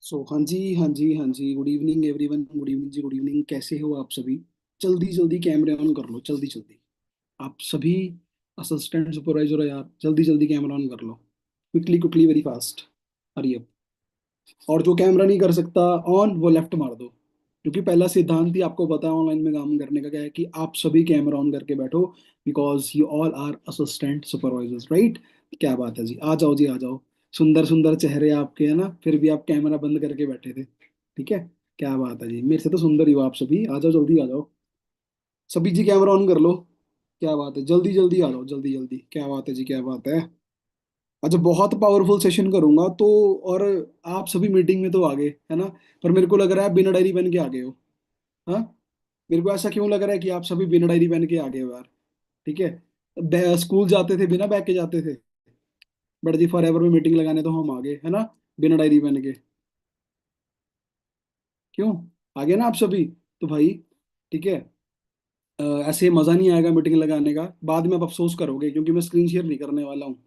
हाँ जी, हाँ जी, हाँ जी, good evening everyone, good evening जी, गुड इवनिंग। कैसे हो आप सभी? जल्दी जल्दी कैमरे ऑन कर लो, जल्दी जल्दी। आप सभी असिस्टेंट सुपरवाइजर हो यार, जल्दी जल्दी कैमरा ऑन कर लो। Quickly quickly, very fast. Hurry up. और जो कैमरा नहीं कर सकता ऑन, वो लेफ्ट मार दो। क्योंकि पहला सिद्धांत ही आपको पता है ऑनलाइन में काम करने का क्या है, कि आप सभी कैमरा ऑन करके बैठो। Because you all are assistant supervisors, right? क्या बात है जी, आ जाओ जी, आ जाओ। सुंदर सुंदर चेहरे आपके, है ना? फिर भी आप कैमरा बंद करके बैठे थे। ठीक है। क्या बात है जी, मेरे से तो सुंदर ही हो आप सभी। आ जाओ, जल्दी आ जाओ। सभी जी कैमरा ऑन कर लो। क्या बात है, जल्दी जल्दी आ जाओ, जल्दी जल्दी। क्या बात है जी, क्या बात है। अच्छा, बहुत पावरफुल सेशन करूंगा तो। और आप सभी मीटिंग में तो आ गए, है ना? पर मेरे को लग रहा है आप बिना डायरी पेन के आ गए हो। हाँ। मेरे को ऐसा क्यों लग रहा है कि आप सभी बिना डायरी पेन के आ गए हो यार? ठीक है। स्कूल जाते थे बिना बैग के जाते थे। बट जी फॉर एवर में मीटिंग लगाने तो हम आ गए, है ना? बिना डायरी पेन के। क्यों? आ गए ना आप सभी? तो भाई, ठीक है। ऐसे मजा नहीं आएगा मीटिंग लगाने का, बाद में आप अफसोस करोगे, क्योंकि मैं स्क्रीन शेयर नहीं करने वाला हूँ।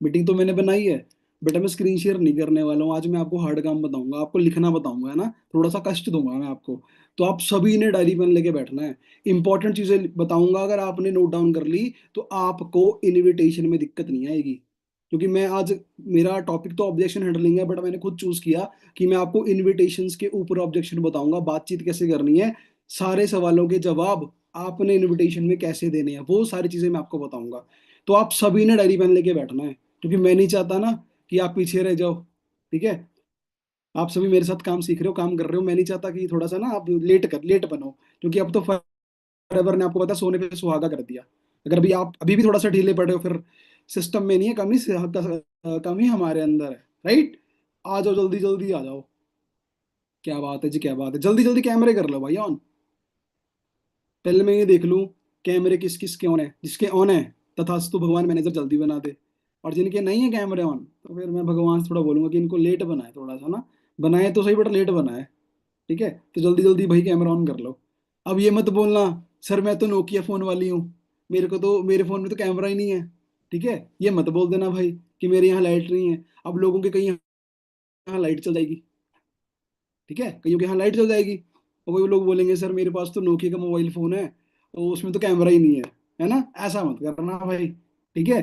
मीटिंग तो मैंने बनाई है। बेटा मैं स्क्रीन शेयर नहीं करने वाला हूँ। आज मैं आपको हार्ड काम बताऊंगा, आपको लिखना बताऊंगा, है ना? थोड़ा सा कष्ट दूंगा मैं आपको। तो आप सभी ने डायरी पेन लेके बैठना है। इंपॉर्टेंट चीजें बताऊंगा, अगर आपने नोट डाउन कर ली तो आपको इनविटेशन में दिक्कत नहीं आएगी। क्योंकि मैं आज, मेरा टॉपिक तो ऑब्जेक्शन हैंडलिंग है, बट मैंने खुद चूज किया कि मैं आपको इनविटेशंस के ऊपर ऑब्जेक्शन बताऊंगा, बातचीत कैसे करनी है, सारे सवालों के जवाब आपने इनविटेशन में कैसे देने हैं, वो सारी चीजें मैं आपको बताऊंगा। तो आप सभी ने डायरी पेन लेके बैठना है, क्योंकि मैं नहीं चाहता ना कि आप पीछे रह जाओ। ठीक है। आप सभी मेरे साथ काम सीख रहे हो, काम कर रहे हो, मैं नहीं चाहता कि थोड़ा सा ना आप लेट बनो। क्योंकि अब तो फॉरएवर ने आपको पता है, सोने पे सुहागा कर दिया। अगर अभी आप अभी भी थोड़ा सा ढीले पड़े हो, फिर सिस्टम में नहीं है, कमी हमारे अंदर है। राइट? आ जाओ, जल्दी जल्दी आ जाओ। क्या बात है जी, क्या बात है, जल्दी जल्दी कैमरे कर लो भाई ऑन। पहले मैं ये देख लूं कैमरे किस किस के ऑन है। जिसके ऑन है, तथास्तु भगवान मैनेजर जल्दी बना दे। और जिनके नहीं है कैमरे ऑन, तो फिर मैं भगवान से थोड़ा बोलूंगा कि इनको लेट बनाए, थोड़ा सा ना। बनाए तो सही, बट लेट बनाए। ठीक है। तो जल्दी जल्दी भाई कैमरा ऑन कर लो। अब ये मत बोलना, सर मैं तो नोकिया फोन वाली हूँ, मेरे को तो मेरे फोन में तो कैमरा ही नहीं है। ठीक है। ये मत बोल देना भाई कि मेरे यहाँ लाइट नहीं है। अब लोगों के कहीं यहाँ लाइट चल जाएगी। ठीक है, कईयों के यहाँ लाइट चल जाएगी। और वही लोग बोलेंगे सर मेरे पास तो नोकिया का मोबाइल फोन है, तो उसमें तो कैमरा ही नहीं है ना? ऐसा मत करना भाई। ठीक है।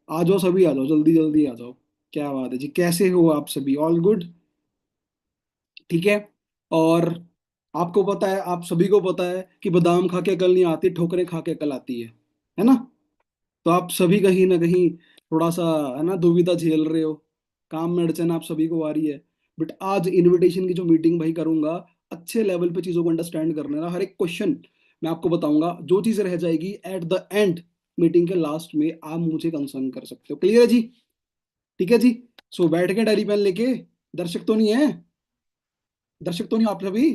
आ जाओ सभी, आ जाओ, जल्दी जल्दी आ जाओ। क्या बात है जी, कैसे हो आप सभी? All good? ठीक है। और आपको पता है, आप सभी को पता है कि बादाम खा के अकल नहीं आती, ठोकरें खा के अकल आती है ना? तो आप सभी कहीं ना कहीं थोड़ा सा, है ना, दुविधा झेल रहे हो। काम में अड़चन आप सभी को आ रही है। बट आज इनविटेशन की जो मीटिंग भाई करूंगा, अच्छे लेवल पे चीजों को अंडरस्टैंड करने ना, हर एक क्वेश्चन मैं आपको बताऊंगा। जो चीज रह जाएगी एट द एंड, मीटिंग के लास्ट में, आप मुझे कंसर्न कर सकते हो। क्लियर है जी? ठीक है जी। सो बैठ के डायरी पेन लेके। दर्शक तो नहीं है? दर्शक तो नहीं हो आप सभी?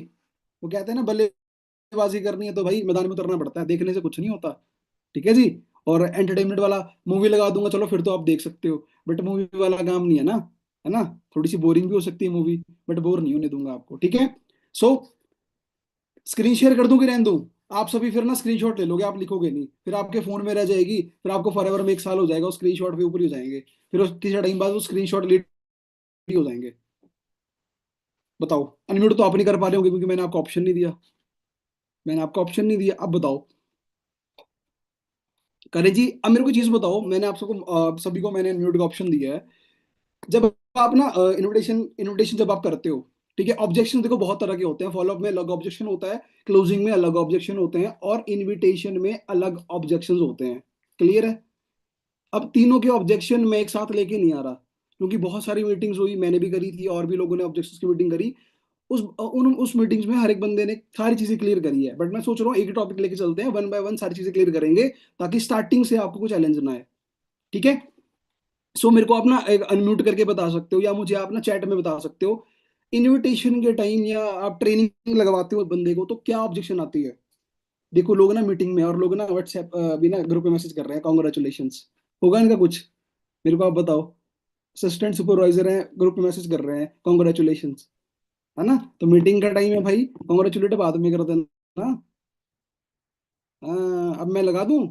वो कहते हैं ना, बल्लेबाजी करनी है तो भाई मैदान में उतरना पड़ता है, देखने से कुछ नहीं होता। ठीक है जी। और एंटरटेनमेंट वाला मूवी लगा दूंगा, चलो फिर तो आप देख सकते हो। बट मूवी वाला काम नहीं है ना, है ना? थोड़ी सी बोरिंग भी हो सकती है मूवी, बट बोर नहीं होने दूंगा आपको। ठीक है। सो स्क्रीन शेयर कर दूं कि रहने दूं? आप सभी फिर ना स्क्रीनशॉट ले लोगे, आप लिखोगे नहीं, फिर आपके फोन में रह जाएगी, फिर आपको फॉरएवर में 1 साल हो जाएगा, स्क्रीनशॉट पे ऊपर ही हो जाएंगे। फिर किसी टाइम बाद वो स्क्रीनशॉट लेट ही हो जाएंगे। बताओ। अनम्यूट तो आप नहीं कर पा रहे होंगे, क्योंकि मैंने आपको ऑप्शन नहीं दिया। मैंने आपको ऑप्शन नहीं दिया, अब बताओ। करे जी। अब मेरे को चीज बताओ, मैंने आप सबको सभी को मैंने अनम्यूट का ऑप्शन दिया है। जब आप ना इनविटेशन इनविटेशन जब आप करते हो, ठीक है, ऑब्जेक्शन देखो बहुत तरह के होते हैं। फॉलोअप में अलग ऑब्जेक्शन होता है, क्लोजिंग में अलग ऑब्जेक्शन होते हैं, और इनविटेशन में अलग ऑब्जेक्शंस होते हैं। क्लियर है? अब तीनों के ऑब्जेक्शन मैं एक साथ लेके नहीं आ रहा, क्योंकि बहुत सारी मीटिंग्स हुई, मैंने भी करी थी और भी लोगों ने ऑब्जेक्शंस की मीटिंग करी। उस मीटिंग्स में हर एक बंदे ने सारी चीजें क्लियर करी है, बट मैं सोच रहा हूँ एक ही टॉपिक लेके चलते हैं, वन बाय वन सारी चीजें क्लियर करेंगे, ताकि स्टार्टिंग से आपको कुछ चैलेंज ना आए। ठीक है। सो मेरे को आप ना एक अनम्यूट करके बता सकते हो, या मुझे आप ना चैट में बता सकते हो, इनविटेशन के टाइम या आप ट्रेनिंग लगवाते हो बंदे को, तो क्या ऑब्जेक्शन आती है? देखो लोग ना मीटिंग में, और लोग ना व्हाट्सएप भी ना ग्रुप में मैसेज कर रहे हैं, कॉन्ग्रेचुलेशंस। होगा इनका कुछ? मेरे को आप बताओ। असिस्टेंट सुपरवाइजर हैं, ग्रुप में मैसेज कर रहे हैं कॉन्ग्रेचुलेशंस, है ना? तो मीटिंग का टाइम है भाई, कॉन्ग्रेचुलेट बाद में कर देना। अब मैं लगा दूं,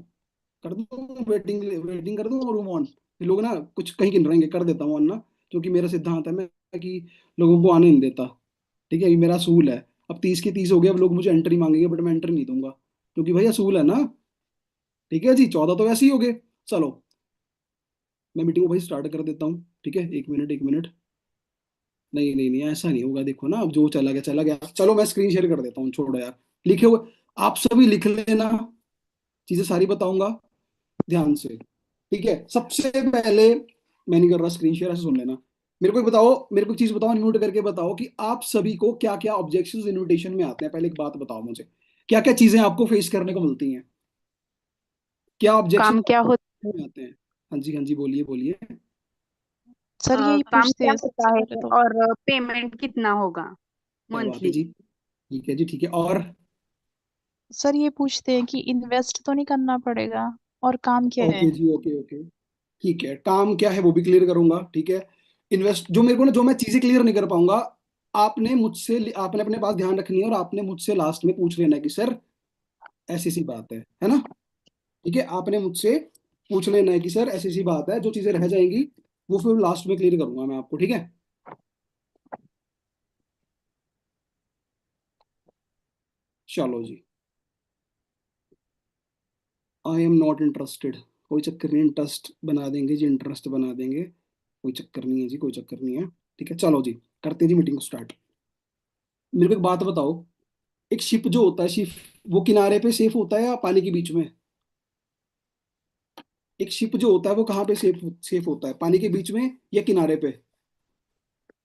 कर दूं वेटिंग, वेटिंग कर दूं रूम ऑन? लोग ना कुछ कहीं गिन रहेंगे, कर देता हूँ ऑन ना, क्योंकि मेरा सिद्धांत है मैं कि लोगों को आने नहीं देता। ठीक है, ये मेरा असूल है। अब 30 की 30 हो गए, अब लोग मुझे एंट्री मांगेंगे, बट मैं एंट्री नहीं दूंगा, क्योंकि भाई असूल है ना। ठीक है जी, 14 तो वैसे ही हो गए। चलो, मैं मीटिंग को भाई स्टार्ट कर देता हूँ। ठीक है, एक मिनट एक मिनट। नहीं नहीं नहीं, ऐसा नहीं होगा, देखो ना, अब जो चला गया चला गया। चलो मैं स्क्रीन शेयर कर देता हूँ, छोड़ो यार। लिखे हुए आप सभी लिख लेना, चीजें सारी बताऊंगा ध्यान से। ठीक है, सबसे पहले, मैं नहीं कर रहा स्क्रीन शेयर, ऐसे सुन लेना। मेरे को एक बताओ, मेरे को एक चीज बताओ, नोट करके बताओ कि आप सभी को क्या क्या ऑब्जेक्शंस इनविटेशन में आते हैं। पहले एक बात बताओ मुझे, क्या क्या चीजें आपको फेस करने को मिलती हैं, क्या ऑब्जेक्शन काम क्या होता है? में आते हैं। हाँ जी हाँ जी, बोलिए बोलिए। सर यही काम पूछते क्या हैं होता सबसे पहले है तो। और पेमेंट कितना होगा क्या बात है मंथली? जी, ठीक है जी, ठीक है। और सर ये पूछते हैं कि इन्वेस्ट तो नहीं करना पड़ेगा, और काम क्या है। ओके जी, ओके ओके, ठीक है, काम क्या है वो भी क्लियर करूंगा। ठीक है, इन्वेस्ट, जो मेरे को ना, जो मैं चीजें क्लियर नहीं कर पाऊंगा, आपने अपने पास ध्यान रखनी है, और आपने मुझसे लास्ट में पूछ लेना है कि सर ऐसी सी बात है ना। ठीक है, आपने मुझसे पूछ लेना है कि सर ऐसी सी बात है, जो चीजें रह जाएंगी वो फिर लास्ट में क्लियर करूंगा मैं आपको। ठीक है, चलो जी। आई एम नॉट इंटरेस्टेड, कोई चक्कर नहीं, इंटरेस्ट बना देंगे जी, इंटरेस्ट बना देंगे, कोई चक्कर नहीं है जी, कोई चक्कर नहीं है। ठीक है, चलो जी, करते हैं जी मीटिंग को स्टार्ट। मेरे को एक बात बताओ, एक शिप जो होता है, शिप, वो किनारे पे सेफ होता है या पानी के बीच में? एक शिप जो होता है वो कहाँ पे सेफ सेफ होता है, पानी के बीच में या किनारे पे?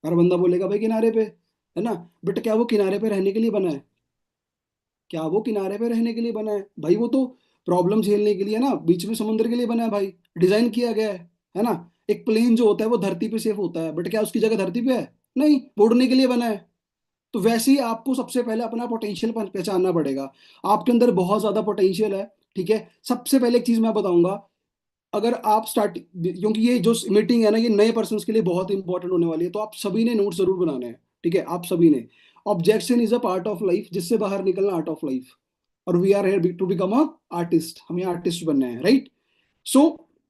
हर बंदा बोलेगा भाई किनारे पे, है ना। बट क्या वो किनारे पे रहने के लिए बना है? क्या वो किनारे पे रहने के लिए बना है? भाई वो तो प्रॉब्लम झेलने के लिए ना, बीच में समुद्र के लिए बना है भाई, डिजाइन किया गया है ना। एक प्लेन जो होता है वो धरती पे सेफ होता है, बट क्या उसकी जगह धरती पे है? नहीं, वो उड़ने के लिए बना है। तो वैसे ही आपको सबसे पहले अपना पोटेंशियल पहचानना पड़ेगा। आपके अंदर बहुत ज्यादा पोटेंशियल है। ठीक है, सबसे पहले एक चीज मैं बताऊंगा, अगर आप स्टार्ट, क्योंकि ये जो मीटिंग है ना, ये नए पर्सन के लिए बहुत इंपॉर्टेंट होने वाली है, तो आप सभी ने नोट जरूर बनाने हैं। ठीक है, आप सभी ने, objection is a part of life, जिससे बाहर निकलना आर्ट ऑफ लाइफ, और we are here to become a artist, हमें आर्टिस्ट बनना है, राइट। सो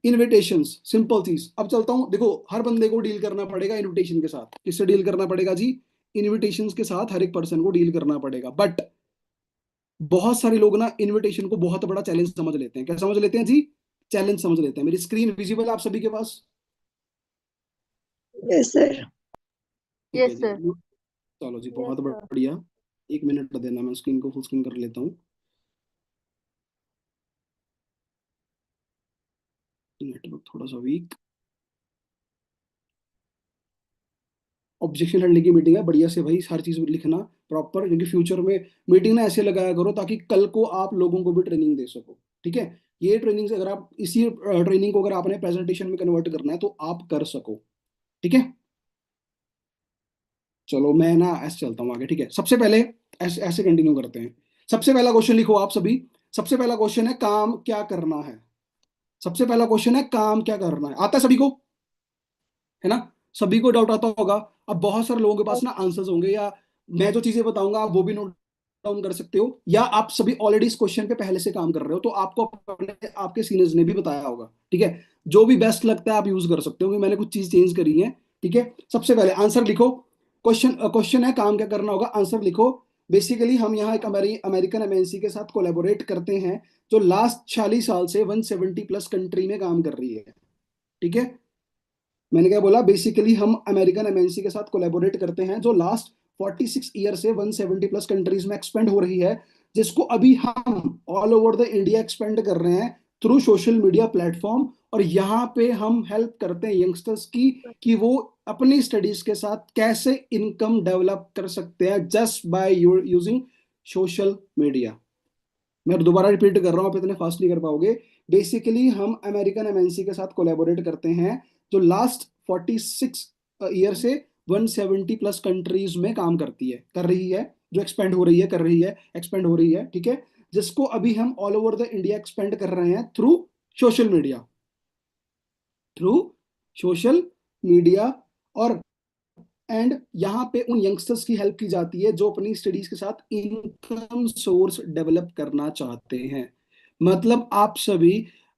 इनविटेशंस, सिंपल चीज। अब चलता हूं, देखो हर बंदे को डील करना पड़ेगा इनविटेशन के साथ। किससे डील करना पड़ेगा जी? इनविटेशंस के साथ हर एक पर्सन को डील करना पड़ेगा। बट बहुत सारे लोग ना इनविटेशन को बहुत बड़ा चैलेंज समझ लेते हैं। क्या समझ लेते हैं जी? चैलेंज समझ लेते हैं। मेरी स्क्रीन विजिबल है आप सभी के पास? Yes sir. ठीक है यस जी, सर। चलो जी, बहुत बढ़िया। एक मिनट देना, मैं स्क्रीन को फुल स्क्रीन कर लेता हूँ। नेटवर्क थोड़ा सा वीक। ऑब्जेक्शन हैंडलिंग की मीटिंग है, बढ़िया से भाई हर चीज लिखना प्रॉपर, क्योंकि फ्यूचर में मीटिंग ना ऐसे लगाया करो ताकि कल को आप लोगों को भी ट्रेनिंग दे सको। ठीक है, ये ट्रेनिंग से, अगर आप इसी ट्रेनिंग को अगर आपने प्रेजेंटेशन में कन्वर्ट करना है तो आप कर सको। ठीक है, चलो मैं ना ऐसे चलता हूँ आगे। ठीक है, सबसे पहले ऐसे ऐसे कंटिन्यू करते हैं। सबसे पहला क्वेश्चन लिखो आप सभी। सबसे पहला क्वेश्चन है, काम क्या करना है। सबसे पहला क्वेश्चन है, काम क्या करना है। आता है सभी को? है ना, सभी को डाउट आता होगा। अब बहुत सारे लोगों के पास ना आंसर्स होंगे, या मैं जो चीजें बताऊंगा आप वो भी नोट डाउन कर सकते हो, या आप सभी ऑलरेडी इस क्वेश्चन पे पहले से काम कर रहे हो, तो आपको आपके सीनियर्स ने भी बताया होगा। ठीक है, जो भी बेस्ट लगता है आप यूज कर सकते हो, क्योंकि मैंने कुछ चीज चेंज करी है। ठीक है, सबसे पहले आंसर लिखो। क्वेश्चन क्वेश्चन है काम क्या करना होगा, आंसर लिखो। बेसिकली हम यहाँ एक अमेरिकन एमएनसी के साथ कोलेबोरेट करते हैं, जो लास्ट 40 साल से 170 प्लस कंट्री में काम कर रही है। ठीक है, मैंने क्या बोला, बेसिकली हम अमेरिकन एमएनसी के साथ कोलैबोरेट करते हैं, जो लास्ट 46 ईयर से 170 प्लस कंट्रीज में एक्सपेंड हो रही है, जिसको अभी हम all over the India expand कर रहे हैं थ्रू सोशल मीडिया प्लेटफॉर्म। और यहाँ पे हम हेल्प करते हैं यंगस्टर्स की, कि वो अपनी स्टडीज के साथ कैसे इनकम डेवलप कर सकते हैं just by using social media. मैं दोबारा रिपीट कर रहा हूँ, आप इतने फास्ट नहीं कर पाओगे। बेसिकली हम अमेरिकन एमएनसी के साथ कोलैबोरेट करते हैं, जो लास्ट 46 ईयर से 170 प्लस कंट्रीज में काम करती है, कर रही है, जो एक्सपेंड हो रही है, कर रही है, एक्सपेंड हो रही है। ठीक है, जिसको अभी हम all over the India expand कर रहे हैं through social media, through social media. और एंड यहाँ पे उन यंगस्टर्स की हेल्प की जाती है जो अपनी स्टडीज के साथ इनकम सोर्स डेवलप करना चाहते हैं। मतलब आप सभी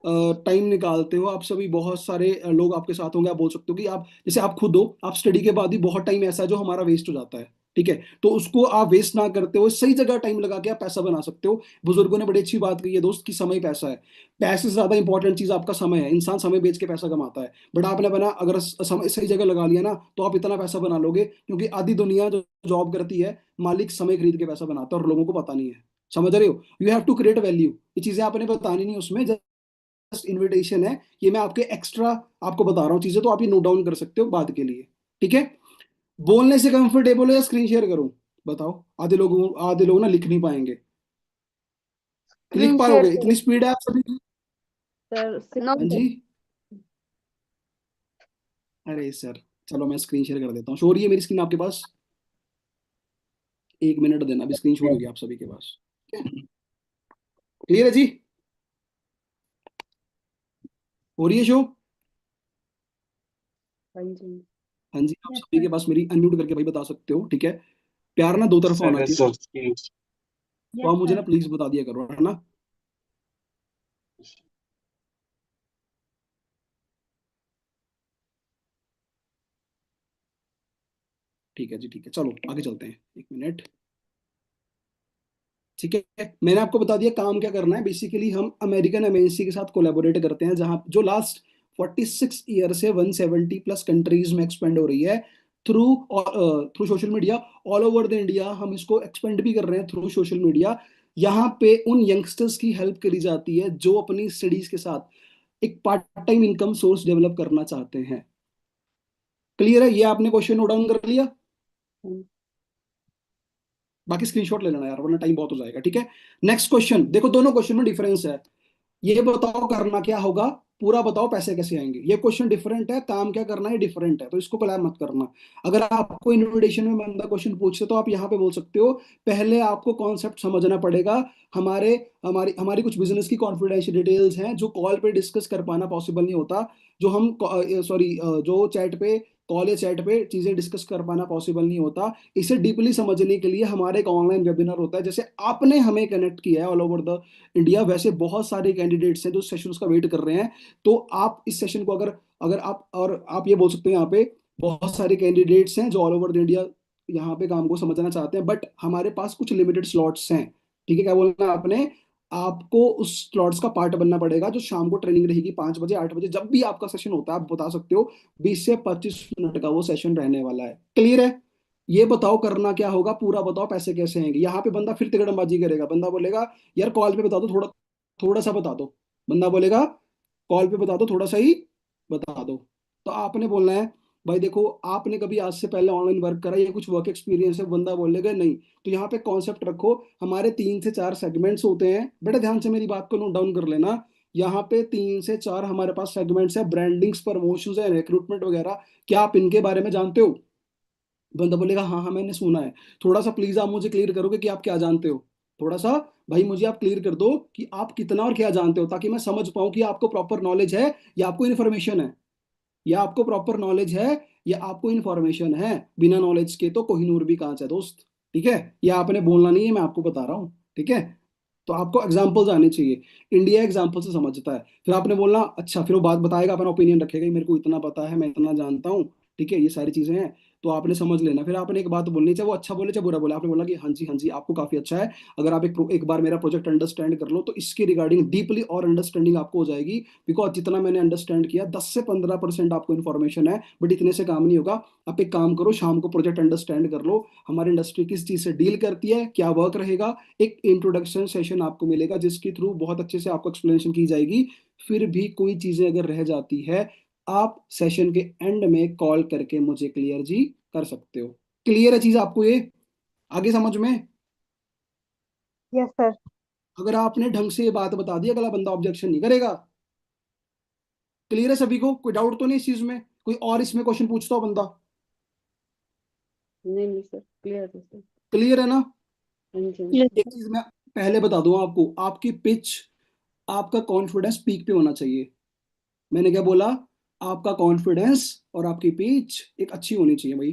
टाइम निकालते हो, आप सभी, बहुत सारे लोग आपके साथ होंगे, आप बोल सकते हो कि आप, जैसे आप खुद हो, आप स्टडी के बाद ही बहुत टाइम ऐसा है जो हमारा वेस्ट हो जाता है। ठीक है, तो उसको आप वेस्ट ना करते हो, सही जगह टाइम लगा के आप पैसा बना सकते हो। बुजुर्गों ने बड़ी अच्छी बात कही है दोस्त कि समय पैसा है। पैसे से ज्यादा इंपॉर्टेंट चीज आपका समय है, इंसान समय बेच के पैसा कमाता है। बट आपने बना अगर समय सही जगह लगा लिया ना, तो आप इतना पैसा बना लोगे, क्योंकि आधी दुनिया जो जॉब करती है, मालिक समय खरीद के पैसा बनाता है और लोगों को पता नहीं है। समझ रहे हो? You have to create value. ये चीजें आपने बतानी नहीं उसमें, जस्ट इन्विटेशन है, ये मैं आपके एक्स्ट्रा आपको बता रहा हूँ चीजें, तो आप ये नोट डाउन कर सकते हो बाद के लिए। ठीक है, बोलने से कंफर्टेबल हो या स्क्रीन शेयर करूं? बताओ। आधे लोग ना लिख नहीं पाएंगे। लिख स्क्रीन शेयर पाओगे? करो इतनी स्पीड है आप सभी की? सर, नो हाँ जी। सर। अरे सर, चलो मैं स्क्रीन शेयर कर देता हूँ। शो हो रही है मेरी स्क्रीन आपके पास? 1 मिनट देना, अभी स्क्रीन शो होगी आप सभी के पास। क्लियर है जी? हो रही है शो? हाँ जी। हाँ जी, आप सभी के पास मेरी अनम्यूट करके भाई बता सकते हो। ठीक है, प्यार ना दो तरफा होना चाहिए, तो आप मुझे ना प्लीज बता दिया करो, है ना? ठीक है जी, ठीक है, चलो आगे चलते हैं। 1 मिनट। ठीक है, मैंने आपको बता दिया काम क्या करना है। बेसिकली हम अमेरिकन एमएनसी के साथ कोलैबोरेट करते हैं, जहां जो लास्ट 46 ईयर से 170 प्लस कंट्रीज में एक्सपेंड हो रही है through through social media. All over the India हम इसको एक्सपेंड भी कर रहे हैं थ्रू सोशल मीडिया। यहाँ पे उन यंगस्टर्स की हेल्प करी जाती है जो अपनी स्टडीज के साथ एक part time income source develop करना चाहते हैं। क्लियर है? ये आपने क्वेश्चन नोट डाउन कर लिया? हम्म, बाकी स्क्रीनशॉट ले लेना यार, वरना टाइम बहुत हो जाएगा। ठीक है, नेक्स्ट क्वेश्चन देखो, दोनों क्वेश्चन में डिफरेंस है। ये बताओ करना क्या होगा, पूरा बताओ पैसे कैसे आएंगे। ये क्वेश्चन डिफरेंट है, काम क्या करना है डिफरेंट है, तो इसको कोलैब मत करना। अगर आपको इनविटेशन में बंदा क्वेश्चन पूछे तो आप यहाँ पे बोल सकते हो, पहले आपको कॉन्सेप्ट समझना पड़ेगा। हमारे हमारी हमारी कुछ बिजनेस की कॉन्फिडेंशियल डिटेल्स हैं जो कॉल पे डिस्कस कर पाना पॉसिबल नहीं होता। जो हम सॉरी जो चैट पे, कॉल या चैट पे चीजें डिस्कस कर पाना पॉसिबल नहीं होता। इसे डीपली समझने के लिए हमारे एक ऑनलाइन वेबिनार होता है। जैसे आपने हमें कनेक्ट किया है ऑल ओवर द इंडिया, वैसे बहुत सारे कैंडिडेट्स हैं जो सेशंस का वेट कर रहे हैं। तो आप इस सेशन को अगर अगर आप, और आप ये बोल सकते हैं यहाँ पे बहुत सारे कैंडिडेट्स हैं जो ऑल ओवर द इंडिया यहाँ पे काम को समझना चाहते हैं, बट हमारे पास कुछ लिमिटेड स्लॉट्स हैं। ठीक है, क्या बोलना है आपने? आपको उस स्लॉट्स का पार्ट बनना पड़ेगा। जो शाम को ट्रेनिंग रहेगी 5 बजे 8 बजे, जब भी आपका सेशन होता है आप बता सकते हो। 20 से 25 मिनट का वो सेशन रहने वाला है। क्लियर है? ये बताओ करना क्या होगा, पूरा बताओ पैसे कैसे आएंगे। यहाँ पे बंदा फिर तिकड़मबाजी करेगा, बंदा बोलेगा यार कॉल पे बता दो, थोड़ा थोड़ा सा बता दो। बंदा बोलेगा कॉल पे बता दो, थोड़ा सा ही बता दो। तो आपने बोलना है भाई देखो, आपने कभी आज से पहले ऑनलाइन वर्क करा या कुछ वर्क एक्सपीरियंस है? बंदा बोलेगा नहीं। तो यहाँ पे कॉन्सेप्ट रखो, हमारे 3 से 4 सेगमेंट्स होते हैं। बेटा ध्यान से मेरी बात को नोट डाउन कर लेना। यहाँ पे 3 से 4 हमारे पास सेगमेंट्स है, ब्रांडिंग्स, प्रमोशंस है, रिक्रूटमेंट वगैरह। क्या आप इनके बारे में जानते हो? बंदा बोलेगा हाँ हाँ मैंने सुना है। थोड़ा सा प्लीज आप मुझे क्लियर करोगे कि आप क्या जानते हो? थोड़ा सा भाई मुझे आप क्लियर कर दो कि आप कितना और क्या जानते हो, ताकि मैं समझ पाऊं कि आपको प्रॉपर नॉलेज है या आपको इन्फॉर्मेशन है। या आपको प्रॉपर नॉलेज है या आपको इन्फॉर्मेशन है। बिना नॉलेज के तो कोहिनूर भी कांच है दोस्त। ठीक है, ये आपने बोलना नहीं है, मैं आपको बता रहा हूँ। ठीक है, तो आपको एग्जाम्पल्स आने चाहिए। इंडिया एग्जाम्पल से समझता है। फिर आपने बोलना अच्छा, फिर वो बात बताएगा, अपना ओपिनियन रखेगा कि मेरे को इतना पता है, मैं इतना जानता हूँ। ठीक है, ये सारी चीजें हैं। तो आपने समझ लेना। फिर आपने एक बात बोलनी, चाहे वो अच्छा बोले चाहे बुरा बोले, आपने बोला कि हाँ जी आपको काफी अच्छा है। अगर आप एक बार मेरा प्रोजेक्ट अंडरस्टैंड कर लो तो इसके रिगार्डिंग डीपली और अंडरस्टैंडिंग आपको हो जाएगी। बिकॉज जितना मैंने अंडरस्टैंड किया 10 से 15% आपको इन्फॉर्मेशन है, बट इतने से काम नहीं होगा। आप एक काम करो, शाम को प्रोजेक्ट अंडरस्टैंड कर लो, हमारी इंडस्ट्री किस चीज से डील करती है, क्या वर्क रहेगा। एक इंट्रोडक्शन सेशन आपको मिलेगा जिसके थ्रू बहुत अच्छे से आपको एक्सप्लेनेशन की जाएगी। फिर भी कोई चीजें अगर रह जाती है, आप सेशन के एंड में कॉल करके मुझे क्लियर जी कर सकते हो। क्लियर है चीज आपको ये? आगे समझ में? Yes sir. अगर आपने ढंग से ये बात बता दी, अगला बंदा ऑब्जेक्शन नहीं करेगा। क्लियर है सभी को? कोई डाउट तो नहीं इस चीज में? कोई और इसमें क्वेश्चन पूछता हो बंदा? नहीं नहीं सर, क्लियर है सर। क्लियर है ना? हाँ जी। ये एक चीज मैं पहले बता दूं आपको, आपकी पिच, आपका कॉन्फिडेंस पीक पे होना चाहिए। मैंने क्या बोला? आपका कॉन्फिडेंस और आपकी पिच एक अच्छी होनी चाहिए भाई।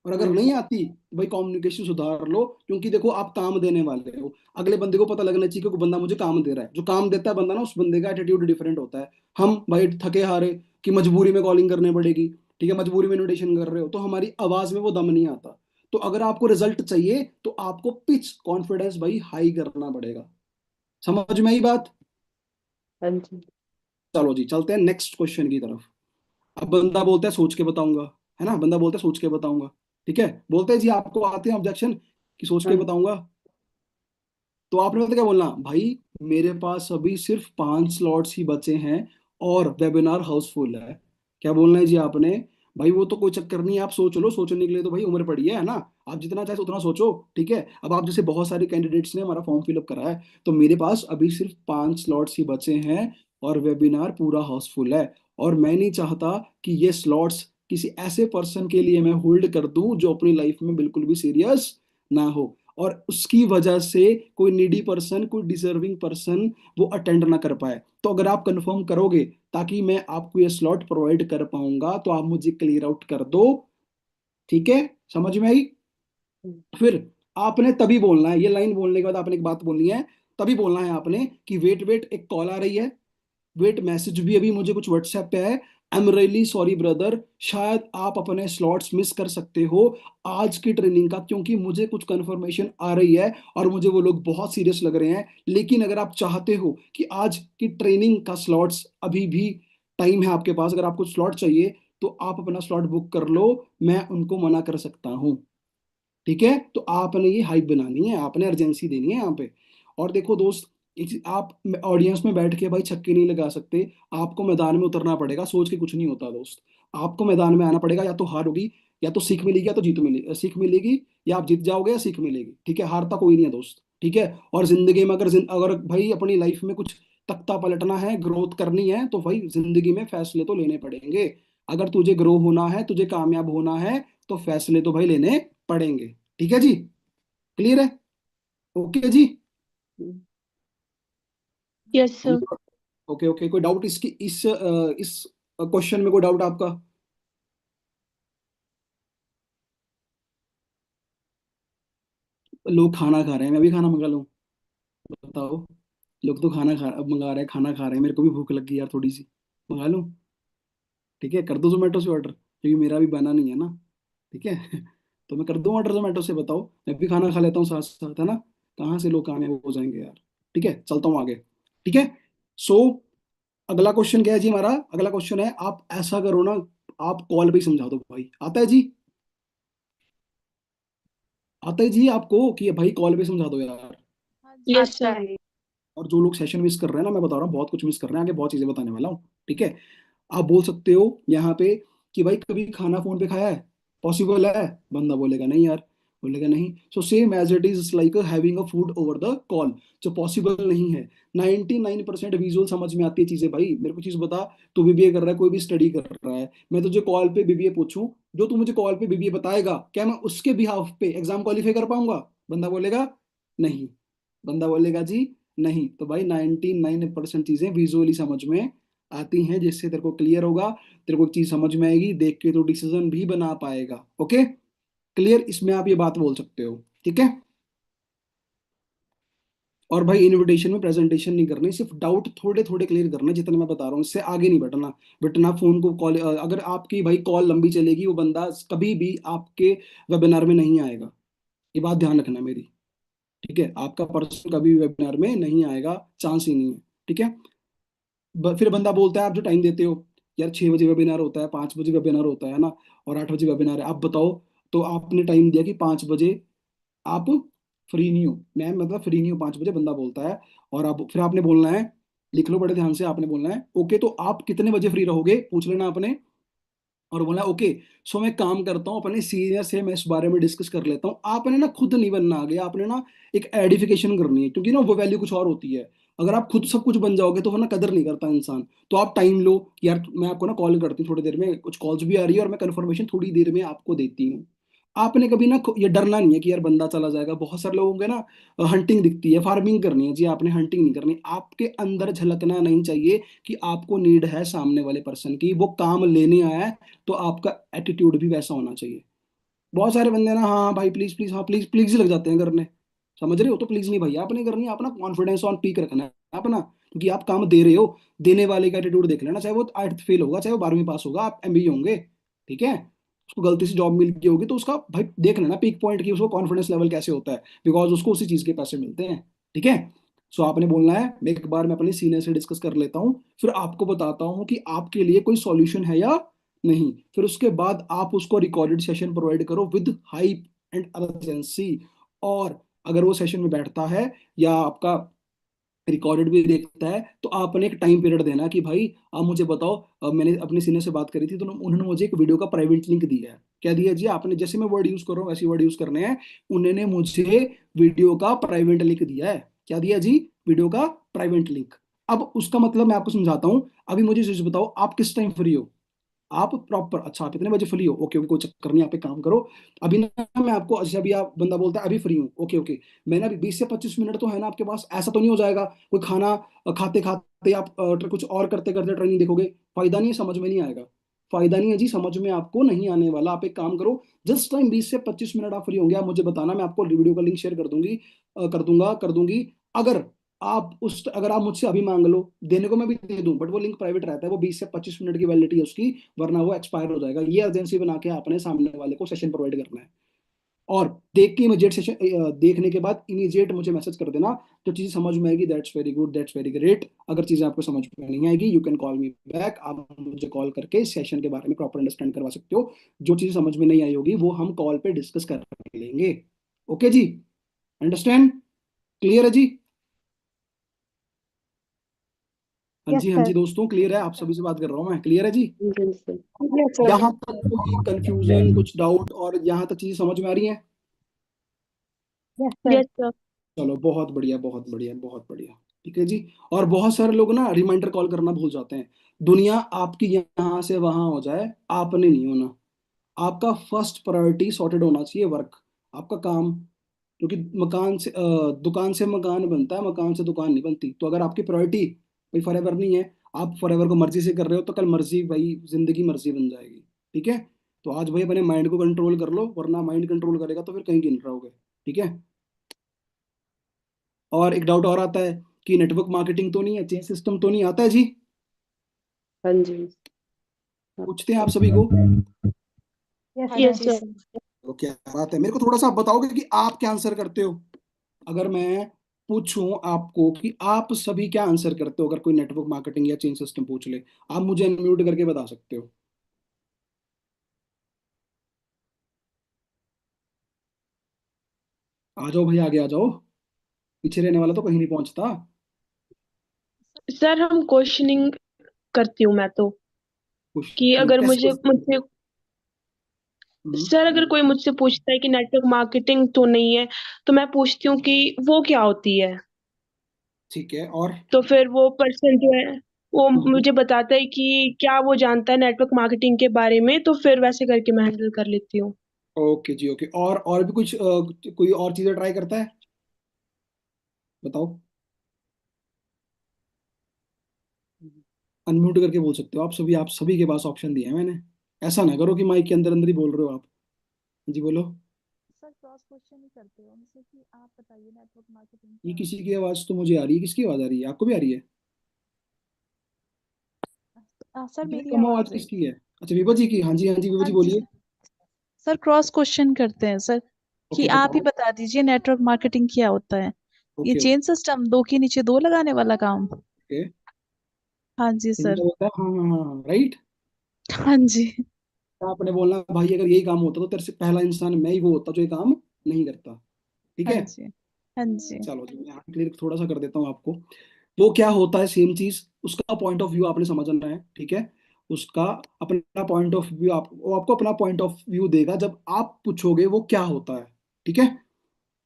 और हाँ अगर जी। नहीं आती तो भाई कम्युनिकेशन सुधार लो, क्योंकि देखो आप काम देने वाले हो। अगले बंदे को पता लगना चाहिए कि कोई बंदा मुझे काम दे रहा है। जो काम देता है बंदा ना, उस बंदे का एटीट्यूड डिफरेंट होता है। हम भाई थके हारे कि मजबूरी में कॉलिंग करनी पड़ेगी, ठीक है, मजबूरी में इन्विटेशन कर रहे हो, तो हमारी आवाज में वो दम नहीं आता। तो अगर आपको रिजल्ट चाहिए तो आपको पिच कॉन्फिडेंस भाई हाई करना पड़ेगा। समझ में आई बात? हाँ जी। चलो जी चलते हैं नेक्स्ट क्वेश्चन की तरफ। अब बंदा बोलता है सोच के बताऊंगा, है ना, बंदा बोलता है सोच के बताऊंगा। ठीक है, बोलते हैं जी आपको आते हैं ऑब्जेक्शन कि सोच के हाँ बताऊंगा। तो आपने पता क्या बोलना भाई, मेरे पास अभी सिर्फ 5 स्लॉट्स ही बचे हैं और वेबिनार हाउसफुल है। क्या बोलना है जी आपने? भाई वो तो कोई चक्कर नहीं है, आप सोच लो, सोचने के लिए तो भाई उम्र पड़ी है ना। आप जितना चाहे उतना सोचो। ठीक है, अब आप जैसे बहुत सारे कैंडिडेट्स ने हमारा फॉर्म फिलअप करा है, तो मेरे पास अभी सिर्फ 5 स्लॉट्स ही बचे हैं और वेबिनार पूरा हाउसफुल है। और मैं नहीं चाहता कि ये स्लॉट्स किसी ऐसे पर्सन के लिए मैं होल्ड कर दूं जो अपनी लाइफ में बिल्कुल भी सीरियस ना हो, और उसकी वजह से कोई नीडी पर्सन, कोई डिजर्विंग पर्सन वो अटेंड ना कर पाए। तो अगर आप कंफर्म करोगे ताकि मैं आपको ये स्लॉट प्रोवाइड कर पाऊंगा, तो आप मुझे क्लियर आउट कर दो। ठीक है, समझ में आई? हम्म, फिर आपने तभी बोलना है, ये लाइन बोलने के बाद आपने एक बात बोलनी है, तभी बोलना है आपने कि वेट वेट एक कॉल आ रही है, वेट मैसेज भी अभी मुझे कुछ व्हाट्सएप पे है। I am really sorry brother, शायद आप अपने स्लॉट्स मिस कर सकते हो आज की ट्रेनिंग का, क्योंकि मुझे कुछ कंफर्मेशन आ रही है और मुझे वो लोग बहुत सीरियस लग रहे हैं। लेकिन अगर आप चाहते हो कि आज की ट्रेनिंग का स्लॉट्स अभी भी टाइम है आपके पास, अगर आपको स्लॉट चाहिए तो आप अपना स्लॉट बुक कर लो, मैं उनको मना कर सकता हूँ। ठीक है, तो आपने ये हाइप बनानी है, आपने अर्जेंसी देनी है यहाँ पे। और देखो दोस्त, आप ऑडियंस में बैठ के भाई छक्के नहीं लगा सकते, आपको मैदान में उतरना पड़ेगा। सोच के कुछ नहीं होता दोस्त, आपको मैदान में आना पड़ेगा। या तो हार होगी, या तो सीख मिलेगी, या तो जीत मिलेगी, सीख मिलेगी, या आप जीत जाओगे या सीख मिलेगी। ठीक है, हारता कोई नहीं है दोस्त। ठीक है, और जिंदगी में अगर भाई अपनी लाइफ में कुछ तख्ता पलटना है, ग्रोथ करनी है, तो भाई जिंदगी में फैसले तो लेने पड़ेंगे। अगर तुझे ग्रो होना है, तुझे कामयाब होना है, तो फैसले तो भाई लेने पड़ेंगे। ठीक है जी, क्लियर है? ओके जी। हम्म, यस सर। ओके ओके, कोई डाउट इसकी इस क्वेश्चन में, कोई डाउट आपका? लोग खाना खा रहे हैं, मैं भी खाना मंगा लूं? बताओ। लोग तो खाना खा मंगा रहे हैं, खाना खा रहे हैं, मेरे को भी भूख लग गई यार थोड़ी सी, मंगा लूं? ठीक है, कर दो जोमेटो से ऑर्डर, क्योंकि मेरा भी बना नहीं है ना। ठीक है तो मैं कर दूं ऑर्डर जोमेटो से, बताओ, मैं भी खाना खा लेता हूँ साथ साथ, है ना। कहाँ से लोग कामयाब हो जाएंगे यार। ठीक है, चलता हूँ आगे। ठीक है, सो अगला क्वेश्चन क्या है जी हमारा? अगला क्वेश्चन है, आप ऐसा करो ना, आप कॉल पे ही समझा दो भाई। आता है जी? आता है जी आपको कि भाई कॉल पे समझा दो यार? हाँ जी यस आता सर। है। और जो लोग सेशन मिस कर रहे हैं ना, मैं बता रहा हूँ बहुत कुछ मिस कर रहे हैं, आगे बहुत चीजें बताने वाला हूँ। ठीक है, आप बोल सकते हो यहाँ पे कि भाई कभी खाना फोन पे खाया है, पॉसिबल है? बंदा बोलेगा नहीं यार, बोलेगा नहीं। So same as it is like having a food over the call, जो पॉसिबल नहीं है। 99% विजुअल समझ में आती है चीजें। भाई मेरे को चीज बता, तू बीबीए कर रहा है, कोई भी स्टडी कर रहा है, मैं तुझे कॉल पे बीबीए पूछूं, जो तू मुझे कॉल पे बीबीए बताएगा, क्या मैं उसके बिहाफ पे एग्जाम क्वालिफाई कर पाऊंगा? बंदा बोलेगा नहीं। बंदा बोलेगा जी नहीं। तो भाई 99% चीजें विजुअली समझ में आती हैं, जिससे तेरे को क्लियर होगा, तेरे को एक चीज समझ में आएगी, देख के तो डिसीजन भी बना पाएगा। Okay, clear? इसमें आप ये बात बोल सकते हो। ठीक है, और भाई इनविटेशन में प्रेजेंटेशन नहीं करनी, सिर्फ डाउट थोड़े थोड़े क्लियर करना, जितने मैं बता रहा हूँ, इससे आगे नहीं बढ़ना। बटना फोन को कॉल, अगर आपकी भाई कॉल लंबी चलेगी, वो बंदा कभी भी आपके वेबिनार में नहीं आएगा। ये बात ध्यान रखना मेरी। ठीक है, आपका पर्सन कभी वेबिनार में नहीं आएगा, चांस ही नहीं है। ठीक है, फिर बंदा बोलता है आप जो टाइम देते हो, यार 6 बजे वेबिनार होता है, 5 बजे वेबिनार होता है ना, और 8 बजे वेबिनार है, आप बताओ। तो आपने टाइम दिया कि 5 बजे आप फ्री नहीं हो, मैं मतलब फ्री नहीं हो 5 बजे, बंदा बोलता है। और आप फिर आपने बोलना है, लिख लो बड़े ध्यान से, आपने बोलना है ओके तो आप कितने बजे फ्री रहोगे, पूछ लेना आपने। और बोला ओके, सो मैं काम करता हूँ, अपने सीनियर से मैं इस बारे में डिस्कस कर लेता हूँ। आपने ना खुद नहीं बनना आगे, आपने ना एक एडिफिकेशन करनी है, क्योंकि ना वो वैल्यू कुछ और होती है। अगर आप खुद सब कुछ बन जाओगे तो वरना कदर नहीं करता इंसान। तो आप टाइम लो कि यार मैं आपको ना कॉल करती हूँ थोड़ी देर में, कुछ कॉल्स भी आ रही है, और मैं कंफर्मेशन थोड़ी देर में आपको देती हूँ। आपने कभी ना ये डरना नहीं है कि यार बंदा चला जाएगा। बहुत सारे लोगों के ना हंटिंग दिखती है, फार्मिंग करनी है जी, आपने हंटिंग नहीं करनी। आपके अंदर झलकना नहीं चाहिए कि आपको नीड है सामने वाले पर्सन की, वो काम लेने आया है, तो आपका एटीट्यूड भी वैसा होना चाहिए। बहुत सारे बंदे ना हाँ हाँ भाई प्लीज प्लीज, हाँ प्लीज प्लीज ही लग जाते हैं करने। समझ रहे हो? तो प्लीज नहीं भाई आपने करनी है, अपना कॉन्फिडेंस ऑन पीक रखना है अपना, क्योंकि आप काम दे रहे हो। देने वाले का एटीट्यूड देख लेना, चाहे वो 8th फेल होगा, चाहे वो 12वीं पास होगा, आप एमबीए होंगे। ठीक है, उसको गलती से जॉब मिल गई होगी, तो उसका भाई देख लेना पीक पॉइंट की, उसको कॉन्फिडेंस लेवल कैसे होता है, बिकॉज उसको उसी चीज के पैसे मिलते हैं। ठीक है। सो आपने बोलना है, एक बार मैं अपने सीनियर से डिस्कस कर लेता हूँ, फिर आपको बताता हूँ कि आपके लिए कोई सॉल्यूशन है या नहीं। फिर उसके बाद आप उसको रिकॉर्डेड सेशन प्रोवाइड करो विद हाइप एंड अर्जेंसी। और अगर वो सेशन में बैठता है या आपका रिकॉर्डेड भी देखता है, तो आपने एक टाइम पीरियड देना कि भाई आप मुझे बताओ, मैंने अपने सीनियर से बात करी थी, तो उन्होंने मुझे एक वीडियो का प्राइवेट लिंक दिया है। क्या दिया जी? आपने जैसे मैं वर्ड यूज कर रहा हूँ वैसे वर्ड यूज करने हैं। उन्होंने मुझे वीडियो का प्राइवेट लिंक दिया है। क्या दिया जी? वीडियो का प्राइवेट लिंक। अब उसका मतलब मैं आपको समझाता हूँ। अभी मुझे चीज बताओ, आप किस टाइम फ्री हो? आप प्रॉपर, अच्छा आप इतने बजे फ्री हो, ओके ओके, कोई चक्कर नहीं, आप एक काम करो। अभी ना मैं आपको, अच्छा अभी आप, बंदा बोलता है अभी फ्री हूँ, ओके ओके, मैंने अभी 20 से 25 मिनट तो है ना आपके पास? ऐसा तो नहीं हो जाएगा कोई खाना खाते खाते आप कुछ और करते करते ट्रेनिंग देखोगे? फायदा नहीं है, समझ में नहीं आएगा। फायदा नहीं है जी, समझ में आपको नहीं आने वाला। आप एक काम करो, जिस टाइम 20 से 25 मिनट आप फ्री होंगे, आप मुझे बताना, मैं आपको वीडियो का लिंक शेयर कर दूंगी, कर दूंगी। अगर अगर आप मुझसे अभी मांग लो, देने को मैं भी दे दूं, बट वो लिंक प्राइवेट रहता है, वो 20 से 25 मिनट की वैलिडिटी है उसकी, वरना वो एक्सपायर हो जाएगा। ये अर्जेंसी बना के आपने सामने वाले को सेशन प्रोवाइड करना है। और देख के इमीडिएट सेशन, देखने के बाद इमीडिएट मुझे मैसेज कर देना। जो चीज़ समझ में आएगी, that's very good, that's very great. अगर चीज़ें आपको समझ में नहीं आएगी, you can call me back, आप मुझे कॉल करके सेशन के बारे में प्रॉपर अंडरस्टैंड करवा सकते हो। जो चीज़ समझ में नहीं आई होगी वो हम कॉल पे डिस्कस कर लेंगे। ओके जी? अंडरस्टैंड? क्लियर है जी? यस हाँ सर। जी दोस्तों, क्लियर है? आप सभी से बात कर रहा हूँ मैं, क्लियर है जी? जी सर। Yes sir. यहाँ तक कोई कंफ्यूजन, कुछ डाउट, और यहाँ तक चीजें समझ में आ रही हैं? Yes sir. Yes sir. चलो बहुत बढ़िया, बहुत बढ़िया, बहुत बढ़िया। ठीक है जी। और बहुत सारे लोग ना रिमाइंडर कॉल करना भूल जाते हैं। दुनिया आपकी यहाँ से वहां हो जाए, आपने नहीं होना। आपका फर्स्ट प्रायोरिटी सॉर्टेड होना चाहिए, वर्क, आपका काम। क्योंकि दुकान से मकान बनता है, मकान से दुकान नहीं बनती। तो अगर आपकी प्रायोरिटी भाई फॉरएवर नहीं है, आप फॉरएवर को मर्जी से कर रहे हो, तो कल मर्जी भाई जिंदगी मर्जी बन जाएगी। ठीक है। तो आज भाई अपने माइंड को कंट्रोल कर लो, वरना माइंड कंट्रोल करेगा तो फिर कहीं गिन रहोगे। ठीक है। और एक डाउट और आता है कि नेटवर्क मार्केटिंग तो नहीं है, चेन सिस्टम तो नहीं आता है जी? हाँ जी। पूछते हैं आप सभी को। यस हाँ सर। जी सर। तो क्या बात है, मेरे को थोड़ा सा आप बताओगे कि आप क्या आंसर करते हो? अगर मैं पूछूं आपको कि आप सभी क्या आंसर करते हो, अगर कोई नेटवर्क मार्केटिंग या चेन सिस्टम पूछ ले, आप मुझे अनम्यूट करके बता सकते हो। आ जाओ भाई, आगे आ जाओ। पीछे रहने वाला तो कहीं नहीं पहुंचता। सर हम क्वेश्चनिंग करती हूँ मैं तो, कि क्वेश्चन अगर कैसे मुझे क्वेश्चन करते मुझसे हो? हम्म, सर अगर कोई मुझसे पूछता है कि नेटवर्क मार्केटिंग तो नहीं है, तो मैं पूछती हूँ कि वो क्या होती है। ठीक है, और? तो फिर वो पर्सन जो है वो हम्म, मुझे बताता है कि क्या वो जानता है नेटवर्क मार्केटिंग के बारे में, तो फिर वैसे करके मैं हैंडल कर लेती हूँ। ओके जी, ओके। और भी कुछ कोई और चीजें ट्राई करता है? बताओ। अनम्यूट करके बोल सकते हो आप सभी के पास ऑप्शन दिए हैं मैंने। ऐसा ना करो कि माइक के अंदर अंदर ही बोल रहे हो आप। जी बोलो। सर क्रॉस क्वेश्चन ही करते हो उनसे कि आप बताइए नेटवर्क मार्केटिंग ये क्या किसी होती की आवाज तो मुझे आ रही है, किसकी आवाज आ रही है? आपको भी आ रही है? है। सर इतनी मेरी कम आवाज आवाज है। किसकी है? अच्छा, विभा जी की। हाँ जी, हाँ जी, विभा हाँ जी जी बोलिए। सर। सर क्रॉस क्वेश्चन करते हैं सर, कि ओके, आप ही बताओ। बता दीजिए नेटवर्क मार्केटिंग क्या होता है। ये ओके, चेन सिस्टम, दो के नीचे दो लगाने वाला काम। ओके। हाँ जी सर। इंडिया होता है, हाँ हाँ हाँ, राइट। हाँ जी। आपने बोलना भाई, अगर यही काम होता तो तेरे से पहला इंसान मैं ही वो होता जो ये काम नहीं करता। ठीक हाँ है। जी। हाँ जी। चलो जी, मैं क्लियर थोड़ा सा कर देता हूँ आपको। वो क्या होता है, सेम चीज, उसका पॉइंट ऑफ व्यू आपने समझना है। ठीक है। उसका अपना पॉइंट ऑफ व्यू, वो आपको अपना पॉइंट ऑफ व्यू देगा जब आप पूछोगे वो क्या होता है। ठीक है।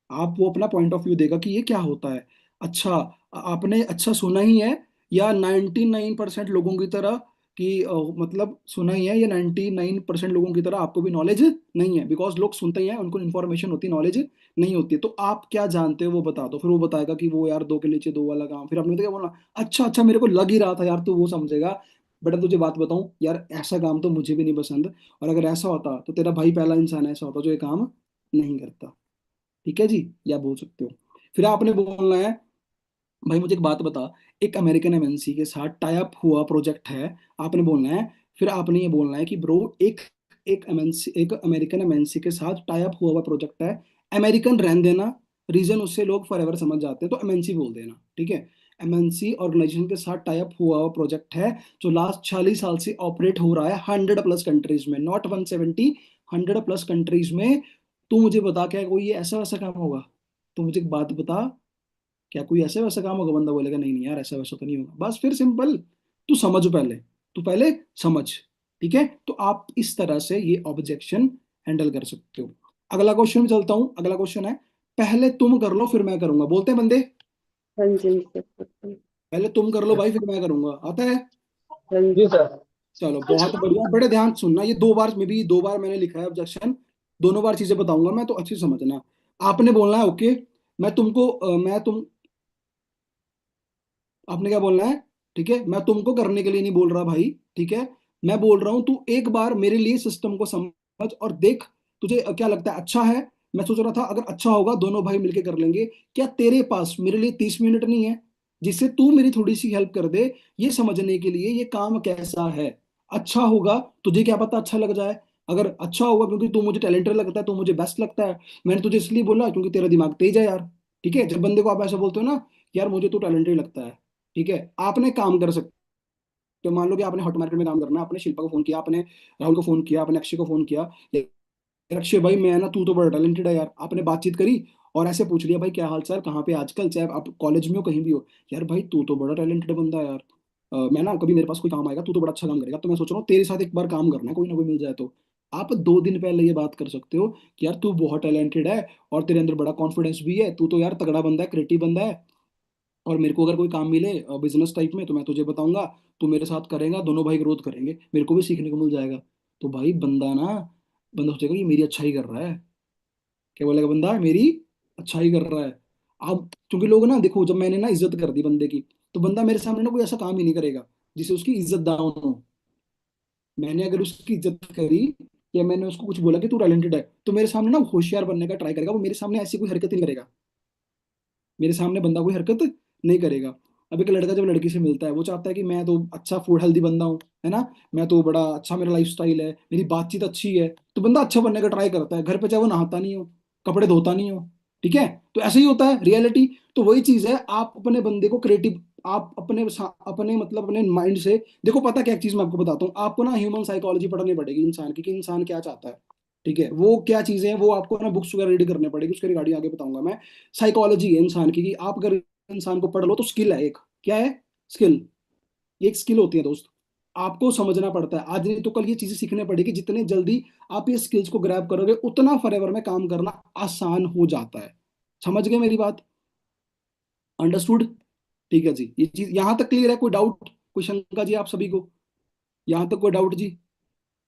आप वो अपना पॉइंट ऑफ व्यू देगा कि ये क्या होता है। अच्छा, आपने अच्छा सुना ही है, या 99% लोगों की तरह कि मतलब सुना ही है, या 99% लोगों की तरह आपको भी नॉलेज नहीं है? बिकॉज लोग सुनते ही हैं, उनको इन्फॉर्मेशन होती, नॉलेज नहीं होती। तो आप क्या जानते हो वो बता दो। फिर वो बताएगा कि वो यार दो के नीचे दो वाला काम। फिर आपने तो क्या बोलना, अच्छा अच्छा, मेरे को लग ही रहा था यार तू वो समझेगा। बेटा तुझे बात बताऊं यार, ऐसा काम तो मुझे भी नहीं पसंद, और अगर ऐसा होता तो तेरा भाई पहला इंसान ऐसा होता जो ये काम नहीं करता। ठीक है जी, या बोल सकते हो। फिर आपने बोलना है, भाई मुझे एक बात बता, एक अमेरिकन एमएनसी के साथ टाई अप हुआ प्रोजेक्ट है। आपने बोलना है, फिर आपने ये बोलना है कि ब्रो, एक एक एमएनसी, एक अमेरिकन एमएनसी के साथ टाई अप हुआ हुआ प्रोजेक्ट है। अमेरिकन रहने देना, रीजन उससे लोग फॉरएवर समझ जाते हैं, तो एमएनसी बोल देना, ठीक है। एमएनसी ऑर्गेनाइजेशन के साथ टाई अप हुआ हुआ प्रोजेक्ट है जो लास्ट 40 साल से ऑपरेट हो रहा है 100+ कंट्रीज में, नॉट 170, 100+ कंट्रीज में। तू मुझे बता, क्या कोई ये ऐसा वैसा काम होगा? तू मुझे एक बात बता, क्या कोई ऐसा वैसा काम होगा? बंदा बोलेगा नहीं नहीं यार, ऐसा वैसा तो नहीं होगा। बस फिर सिंपल, तू समझ पहले, तू पहले समझ, ठीक है। तो आप इस तरह से ये ऑब्जेक्शन हैंडल कर सकते हो। अगला क्वेश्चन में चलता हूँ। अगला क्वेश्चन है, पहले तुम कर लो फिर मैं करूंगा। बोलते हैं बंदे, हाँ जी सर। पहले तुम कर लो भाई फिर मैं करूंगा। आता है? हाँ जी सर। चलो बहुत बढ़िया, बड़े ध्यान से सुनना। ये 2 बार में भी 2 बार मैंने लिखा है ऑब्जेक्शन, दोनों बार चीजें बताऊंगा मैं, तो अच्छे से समझना। आपने बोलना है ओके। मैं तुमको मैं तुम आपने क्या बोलना है? ठीक है, मैं तुमको करने के लिए नहीं बोल रहा भाई, ठीक है। मैं बोल रहा हूं तू एक बार मेरे लिए सिस्टम को समझ और देख, तुझे क्या लगता है अच्छा है? मैं सोच रहा था अगर अच्छा होगा दोनों भाई मिलके कर लेंगे। क्या तेरे पास मेरे लिए 30 मिनट नहीं है जिससे तू मेरी थोड़ी सी हेल्प कर दे, ये समझने के लिए ये काम कैसा है? अच्छा होगा, तुझे क्या पता अच्छा लग जाए। अगर अच्छा होगा, क्योंकि तू मुझे टैलेंटेड लगता है, तू मुझे बेस्ट लगता है, मैंने तुझे इसलिए बोला क्योंकि तेरा दिमाग तेज है यार। ठीक है, जब बंदे को आप ऐसा बोलते हो ना, यार मुझे तो टैलेंटेड लगता है, ठीक है, आपने काम कर सकते हो। मान लो कि आपने हॉट मार्केट में काम करना है, आपने शिल्पा को फोन किया, आपने राहुल को फोन किया, आपने अक्षय को फोन किया, यार अक्षय भाई मैं ना, तू तो बड़ा टैलेंटेड है यार। आपने बातचीत करी और ऐसे पूछ लिया भाई क्या हाल चाल, कहाँ पे आजकल, चाहे आप कॉलेज में हो कहीं भी हो, यार भाई तू तो बड़ा टैलेंटेड बंदा है यार। मैं ना कभी मेरे पास कोई काम आएगा, तू तो बड़ा अच्छा काम करेगा, तो मैं सोच रहा हूँ तेरे साथ एक बार काम करना है, कोई ना कोई मिल जाए तो। आप 2 दिन पहले ये बात कर सकते हो कि यार तू बहुत टैलेंटेड है और तेरे अंदर बड़ा कॉन्फिडेंस भी है, तू तो यार तगड़ा बंदा है, क्रिएटिव बंदा है, और मेरे को अगर कोई काम मिले बिजनेस टाइप में तो मैं तुझे बताऊंगा, तू मेरे साथ करेगा, दोनों भाई ग्रोथ करेंगे, मेरे को भी सीखने को मिल जाएगा। तो भाई बंदा सोचेगा ये मेरी अच्छाई कर रहा है। क्या बोलेगा बंदा? मेरी अच्छाई कर रहा है। अब क्योंकि लोग ना, देखो जब मैंने ना इज्जत कर दी बंदे की, तो बंदा मेरे सामने ना कोई ऐसा काम ही नहीं करेगा जिससे उसकी इज्जत डाउन हो। मैंने अगर उसकी इज्जत करी या मैंने उसको कुछ बोला कि तू टैलेंटेड है, तो मेरे सामने ना होशियार बनने का ट्राई करेगा, वो मेरे सामने ऐसी कोई हरकत ही नहीं करेगा, मेरे सामने बंदा कोई हरकत नहीं करेगा। अब एक लड़का जब लड़की से मिलता है, वो चाहता है कि मैं तो अच्छा फूड हेल्दी बंदा हूँ, है ना, मैं तो बड़ा अच्छा, मेरा लाइफ स्टाइल है, मेरी बातचीत अच्छी है, तो बंदा अच्छा बनने का ट्राई करता है, घर पे चाहे वो नहाता नहीं हो, कपड़े धोता नहीं हो, ठीक है। तो ऐसे ही होता है रियलिटी। तो वही चीज है, आप अपने बंदे को क्रिएटिव, आप अपने मतलब अपने माइंड से देखो। पता क्या, एक चीज मैं आपको बताता हूँ, आपको ना ह्यूमन साइकोलॉजी पढ़नी पड़ेगी इंसान की, कि इंसान क्या चाहता है, ठीक है, वो क्या चीजें हैं, वो आपको ना बुक्स वगैरह रीड करने पड़ेगी, उसके रिगार्डिंग आगे बताऊंगा मैं। साइकोलॉजी है इंसान की, कि आप अगर इंसान को पढ़ लो तो स्किल है एक, क्या है? स्किल। ये एक स्किल होती है दोस्त, आपको समझना पड़ता है, आज नहीं तो कल ये चीजें सीखने पड़ेगी। जितने जल्दी आप ये स्किल्स को ग्रैब करोगे उतना फॉरएवर में काम करना आसान हो जाता है। समझ गए मेरी बात? अंडरस्टूड? ठीक है जी, ये चीज यहां तक क्लियर है? कोई डाउट, कोई शंका जी आप सभी को? यहां तक कोई डाउट जी?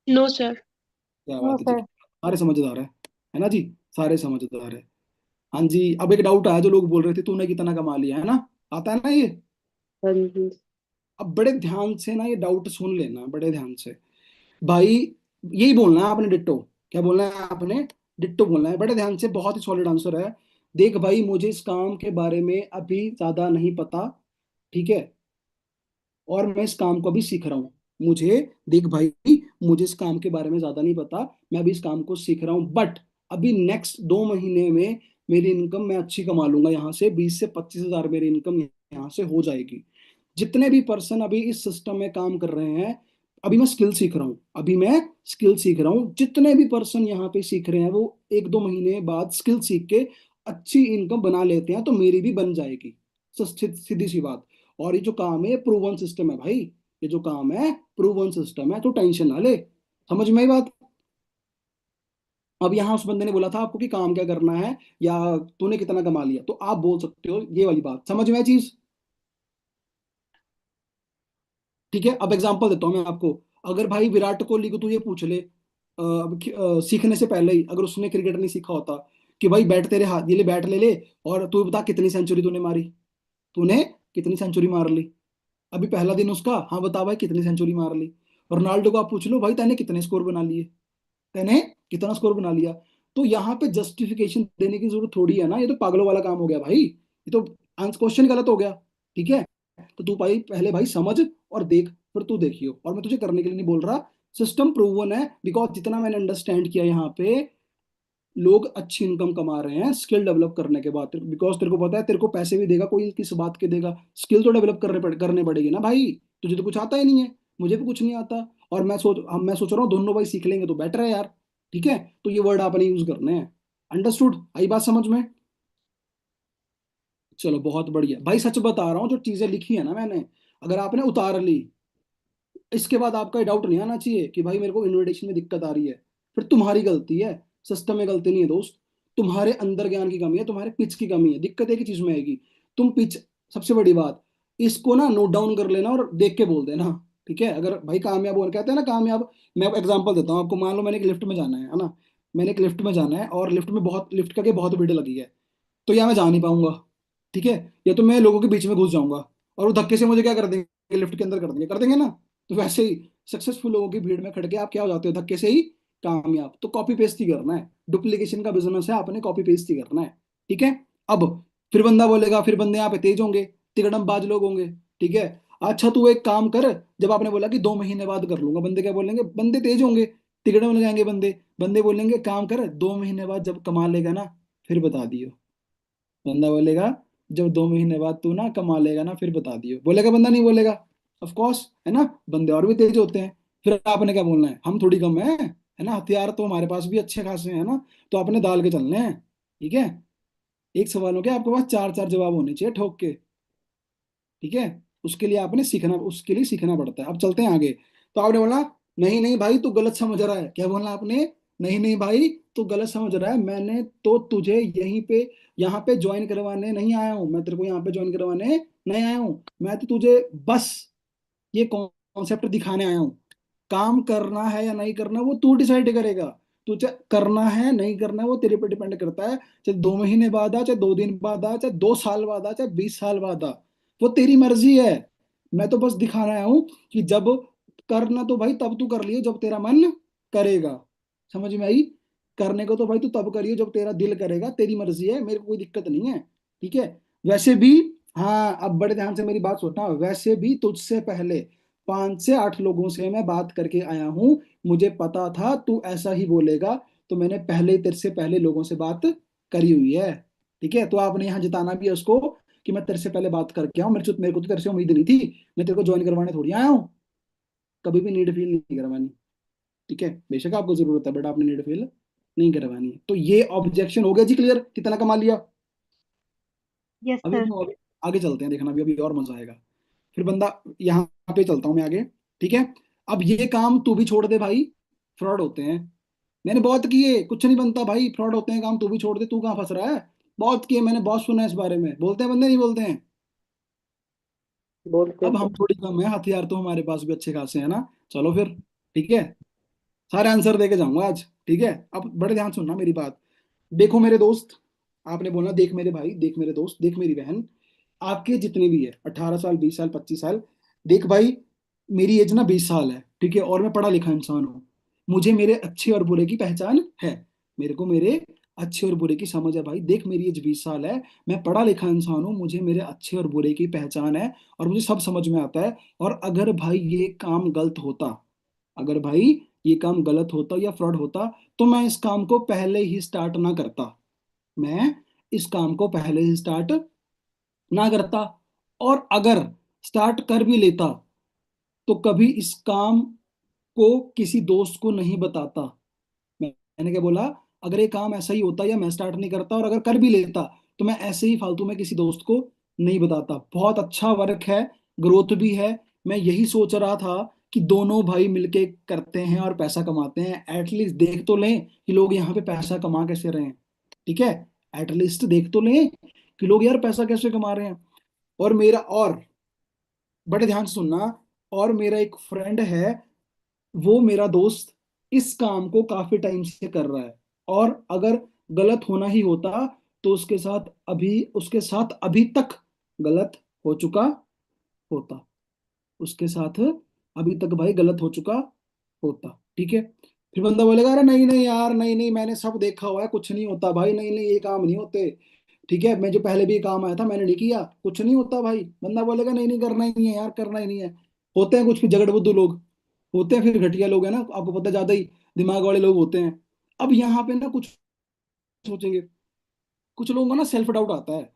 No sir. क्या नो बात है जी, सर। सारे समझदार है ना जी, सारे समझदार है। हाँ जी, अब एक डाउट आया, जो लोग बोल रहे थे तूने कितना कमा लिया, है ना, आता है ना ये। हाँ जी। अब बड़े ध्यान से ना ये डाउट सुन लेना, बड़े ध्यान से भाई। यही बोलना है आपने, डिट्टो। क्या बोलना है आपने? डिट्टो बोलना है, बड़े ध्यान से। बहुत ही सॉलिड आंसर है। देख भाई, मुझे इस काम के बारे में अभी ज्यादा नहीं पता, ठीक है, और मैं इस काम को अभी सीख रहा हूँ। मुझे, देख भाई, मुझे इस काम के बारे में ज्यादा नहीं पता, मैं अभी इस काम को सीख रहा हूँ, बट अभी नेक्स्ट 2 महीने में मेरी इनकम मैं अच्छी कमा लूंगा, यहाँ से 20 से 25 हजार मेरी इनकम यहाँ से हो जाएगी। जितने भी पर्सन अभी इस सिस्टम में काम कर रहे हैं, अभी मैं स्किल सीख रहा हूँ, अभी मैं स्किल सीख रहा हूँ, जितने भी पर्सन यहाँ पे सीख रहे हैं वो 1-2 महीने बाद स्किल सीख के अच्छी इनकम बना लेते हैं, तो मेरी भी बन जाएगी। सीधी सी बात। और ये जो काम है प्रूवन सिस्टम है भाई, ये जो काम है प्रूवन सिस्टम है, तो टेंशन ना ले। समझ में आई बात? अब यहाँ उस बंदे ने बोला था आपको कि काम क्या करना है या तूने कितना कमा लिया, तो आप बोल सकते हो ये वाली बात। समझ में आई चीज? ठीक है, अब एग्जांपल देता हूँ मैं आपको। अगर भाई विराट कोहली को तू ये पूछ ले, सीखने से पहले ही अगर उसने क्रिकेट नहीं सीखा होता, कि भाई बैट तेरे हाथ, ये ले बैट ले ले और तू बता कितनी सेंचुरी तूने मारी, तूने कितनी सेंचुरी मार ली, अभी पहला दिन उसका, हाँ बता भाई कितनी सेंचुरी मार ली। रोनाल्डो को आप पूछ लो, भाई तैने कितने स्कोर बना लिए, तैने कितना स्कोर बना लिया। तो यहाँ पे जस्टिफिकेशन देने की जरूरत थोड़ी है ना, ये तो पागलों वाला काम हो गया भाई, ये तो आंसर क्वेश्चन गलत हो गया, ठीक है। तो तू भाई पहले भाई समझ और देख, फिर तू देखियो, और मैं तुझे करने के लिए नहीं बोल रहा, सिस्टम प्रूवन है, बिकॉज जितना मैंने अंडरस्टैंड किया यहाँ पे लोग अच्छी इनकम कमा रहे हैं स्किल डेवलप करने के बाद, बिकॉज तेरे को पता है तेरे को पैसे भी देगा कोई, किस बात के देगा, स्किल तो डेवलप करने पड़ेगी ना भाई। तुझे तो कुछ आता ही नहीं है, मुझे भी कुछ नहीं आता, और मैं सोच रहा हूँ दोनों भाई सीख लेंगे तो बेटर है यार। ठीक है, तो ये वर्ड आपने यूज करने हैं। अंडरस्टूड, आई बात समझ में? चलो बहुत बढ़िया भाई, सच बता रहा हूँ जो चीजें लिखी है ना मैंने, अगर आपने उतार ली, इसके बाद आपका डाउट नहीं आना चाहिए कि भाई मेरे को इन्विटेशन में दिक्कत आ रही है, फिर तुम्हारी गलती है, सिस्टम में गलती नहीं है दोस्त। तुम्हारे अंदर ज्ञान की कमी है, तुम्हारे पिच की कमी है, दिक्कत एक ही चीज में आएगी, तुम पिच, सबसे बड़ी बात, इसको ना नोट डाउन कर लेना और देख के बोल देना। ठीक है, अगर भाई कामयाब होना कहते हैं ना कामयाब, मैं एग्जांपल देता हूँ आपको, मान लो मैंने एक लिफ्ट में जाना है ना, मैंने एक लिफ्ट में जाना है और लिफ्ट में बहुत, लिफ्ट का के बहुत भीड़ लगी है, तो या मैं जा नहीं पाऊंगा, ठीक है, या तो मैं लोगों के बीच में घुस जाऊंगा और वो धक्के से मुझे क्या कर देंगे, लिफ्ट के अंदर कर देंगे ना। तो वैसे ही सक्सेसफुल लोगों की भीड़ में खड़ के आप क्या हो जाते हो, धक्के से ही कामयाब। तो कॉपी पेस्ट ही करना है, डुप्लीकेशन का बिजनेस है, आपने कॉपी पेस्ट ही करना है। ठीक है, अब फिर बंदा बोलेगा, फिर बंदे यहाँ पे तेज होंगे, तिकड़मबाज लोग होंगे। ठीक है, अच्छा तू एक काम कर, जब आपने बोला कि 2 महीने बाद कर लूंगा, बंदे क्या बोलेंगे, बंदे तेज होंगे, तिकड़म लग जाएंगे बंदे, बंदे बोलेंगे काम कर 2 महीने बाद जब कमा लेगा ना फिर बता दियो। बंदा बोलेगा जब 2 महीने बाद तू ना कमा लेगा ना फिर बता दियो, बोलेगा बंदा, नहीं बोलेगा? ऑफ कोर्स, है ना, बंदे और भी तेज होते हैं। फिर आपने क्या बोलना है, हम थोड़ी कम है ना, हथियार तो हमारे पास भी अच्छे खासे हैं ना, तो आपने दाल के चलने हैं। ठीक है, एक सवालों के आपके पास चार चार जवाब होने चाहिए ठोक के। ठीक है, उसके लिए सीखना पड़ता है। अब चलते हैं आगे। तो आपने बोला नहीं नहीं भाई तू गलत समझ रहा है, क्या बोलना आपने, नहीं नहीं भाई तू गलत समझ रहा है, मैंने तो तुझे यहीं पे, यहाँ पे ज्वाइन करवाने नहीं आया हूँ, मैं तेरे को यहाँ पे ज्वाइन करवाने नहीं आया हूँ, मैं तो तुझे बस ये कॉन्सेप्ट दिखाने आया हूँ। काम करना है या नहीं करना वो तू डिसाइड करेगा, तुझे करना है नहीं करना वो तेरे पे डिपेंड करता है, चाहे 2 महीने बाद आ, चाहे 2 दिन बाद आ, चाहे 2 साल बाद आ, चाहे 20 साल बाद आ, वो तेरी मर्जी है। मैं तो बस दिखाना आया हूं कि जब करना तो भाई तब तू कर लियो जब तेरा मन करेगा। समझ में आई? करने को तो भाई तू तब करियो जब तेरा दिल करेगा, तेरी मर्जी है, मेरे को कोई दिक्कत नहीं है। ठीक है, वैसे भी, हाँ अब बड़े ध्यान से मेरी बात सुनना, वैसे भी तुझसे पहले 5 से 8 लोगों से मैं बात करके आया हूँ, मुझे पता था तू ऐसा ही बोलेगा, तो मैंने पहले तेरे से पहले लोगों से बात करी हुई है। ठीक है, तो आपने यहाँ जिताना भी है उसको कि मैं तेरे से पहले बात करके आऊँ, मेरे को तो तेरे से उम्मीद नहीं थी, मैं तेरे को ज्वाइन करवाने थोड़ी आया हूँ, कभी भी नीड फील नहीं करवानी। ठीक है, बेशक आपको जरूरत है बट आपने नीड फील नहीं करवानी है। तो ये ऑब्जेक्शन हो गया जी क्लियर, कितना कमा लिया? यस अभी सर। तो आगे चलते हैं, देखना अभी और मजा आएगा। फिर बंदा, यहाँ पे चलता हूँ मैं आगे। ठीक है, अब ये काम तू भी छोड़ दे भाई, फ्रॉड होते हैं, मैंने बहुत किए, कुछ नहीं बनता भाई, फ्रॉड होते हैं काम, तू भी छोड़ दे, तू कहाँ फंस रहा है? बहुत किए मैंने, बहुत सुना है इस बारे में, बोलते हैं बंदे नहीं बोलते हैं। बोलते अब सर। हम थोड़ी कम है, हथियार तो हमारे पास भी अच्छे खासे है ना। चलो फिर, ठीक है, सारे आंसर दे के जाऊंगा आज। ठीक है, अब बड़े ध्यान से सुनना मेरी बात। देखो मेरे दोस्त, आपने बोलना देख मेरे भाई, देख मेरे दोस्त, देख मेरी बहन, आपके जितने भी है 18 साल, 20 साल, 25 साल, देख भाई मेरी एज ना 20 साल है, ठीक है, और मैं पढ़ा लिखा इंसान हूँ, मुझे मेरे अच्छे और बुरे की पहचान है, मेरे को मेरे अच्छे और बुरे की समझ है भाई। देख मेरी एज 20 साल है, मैं पढ़ा लिखा इंसान हूँ, मुझे मेरे अच्छे और बुरे की पहचान है, और मुझे सब समझ में आता है। और अगर भाई ये काम गलत होता, अगर भाई ये काम गलत होता या फ्रॉड होता, तो मैं इस काम को पहले ही स्टार्ट ना करता, मैं इस काम को पहले ही स्टार्ट ना करता। और अगर स्टार्ट कर भी लेता तो कभी इस काम को किसी दोस्त को नहीं बताता। मैंने क्या बोला, अगर ये काम ऐसा ही होता या मैं स्टार्ट नहीं करता, और अगर कर भी लेता तो मैं ऐसे ही फालतू में किसी दोस्त को नहीं बताता। बहुत अच्छा वर्क है, ग्रोथ भी है। मैं यही सोच रहा था कि दोनों भाई मिलके करते हैं और पैसा कमाते हैं, एटलीस्ट देख तो लें कि लोग यहाँ पे पैसा कमा कैसे रहे हैं। ठीक है, एटलीस्ट देख तो लें कि लोग यार पैसा कैसे कमा रहे हैं। और बड़े ध्यान से सुनना, और मेरा एक फ्रेंड है, वो मेरा दोस्त इस काम को काफी टाइम से कर रहा है, और अगर गलत होना ही होता तो उसके साथ अभी तक गलत हो चुका होता, उसके साथ अभी तक भाई गलत हो चुका होता। ठीक है, फिर बंदा बोलेगा अरे नहीं नहीं यार, नहीं नहीं मैंने सब देखा हुआ है, कुछ नहीं होता भाई, नहीं नहीं ये काम नहीं होते। ठीक है, मैं जो पहले भी काम आया था मैंने नहीं किया, कुछ नहीं होता भाई। बंदा बोलेगा नहीं नहीं करना ही नहीं है यार, करना ही नहीं है। होते हैं कुछ झगड़ बुद्धू लोग, होते हैं फिर घटिया लोग हैं ना, आपको पता है, ज्यादा ही दिमाग वाले लोग होते हैं। अब यहाँ पे ना कुछ सोचेंगे, कुछ लोगों का ना सेल्फ डाउट आता है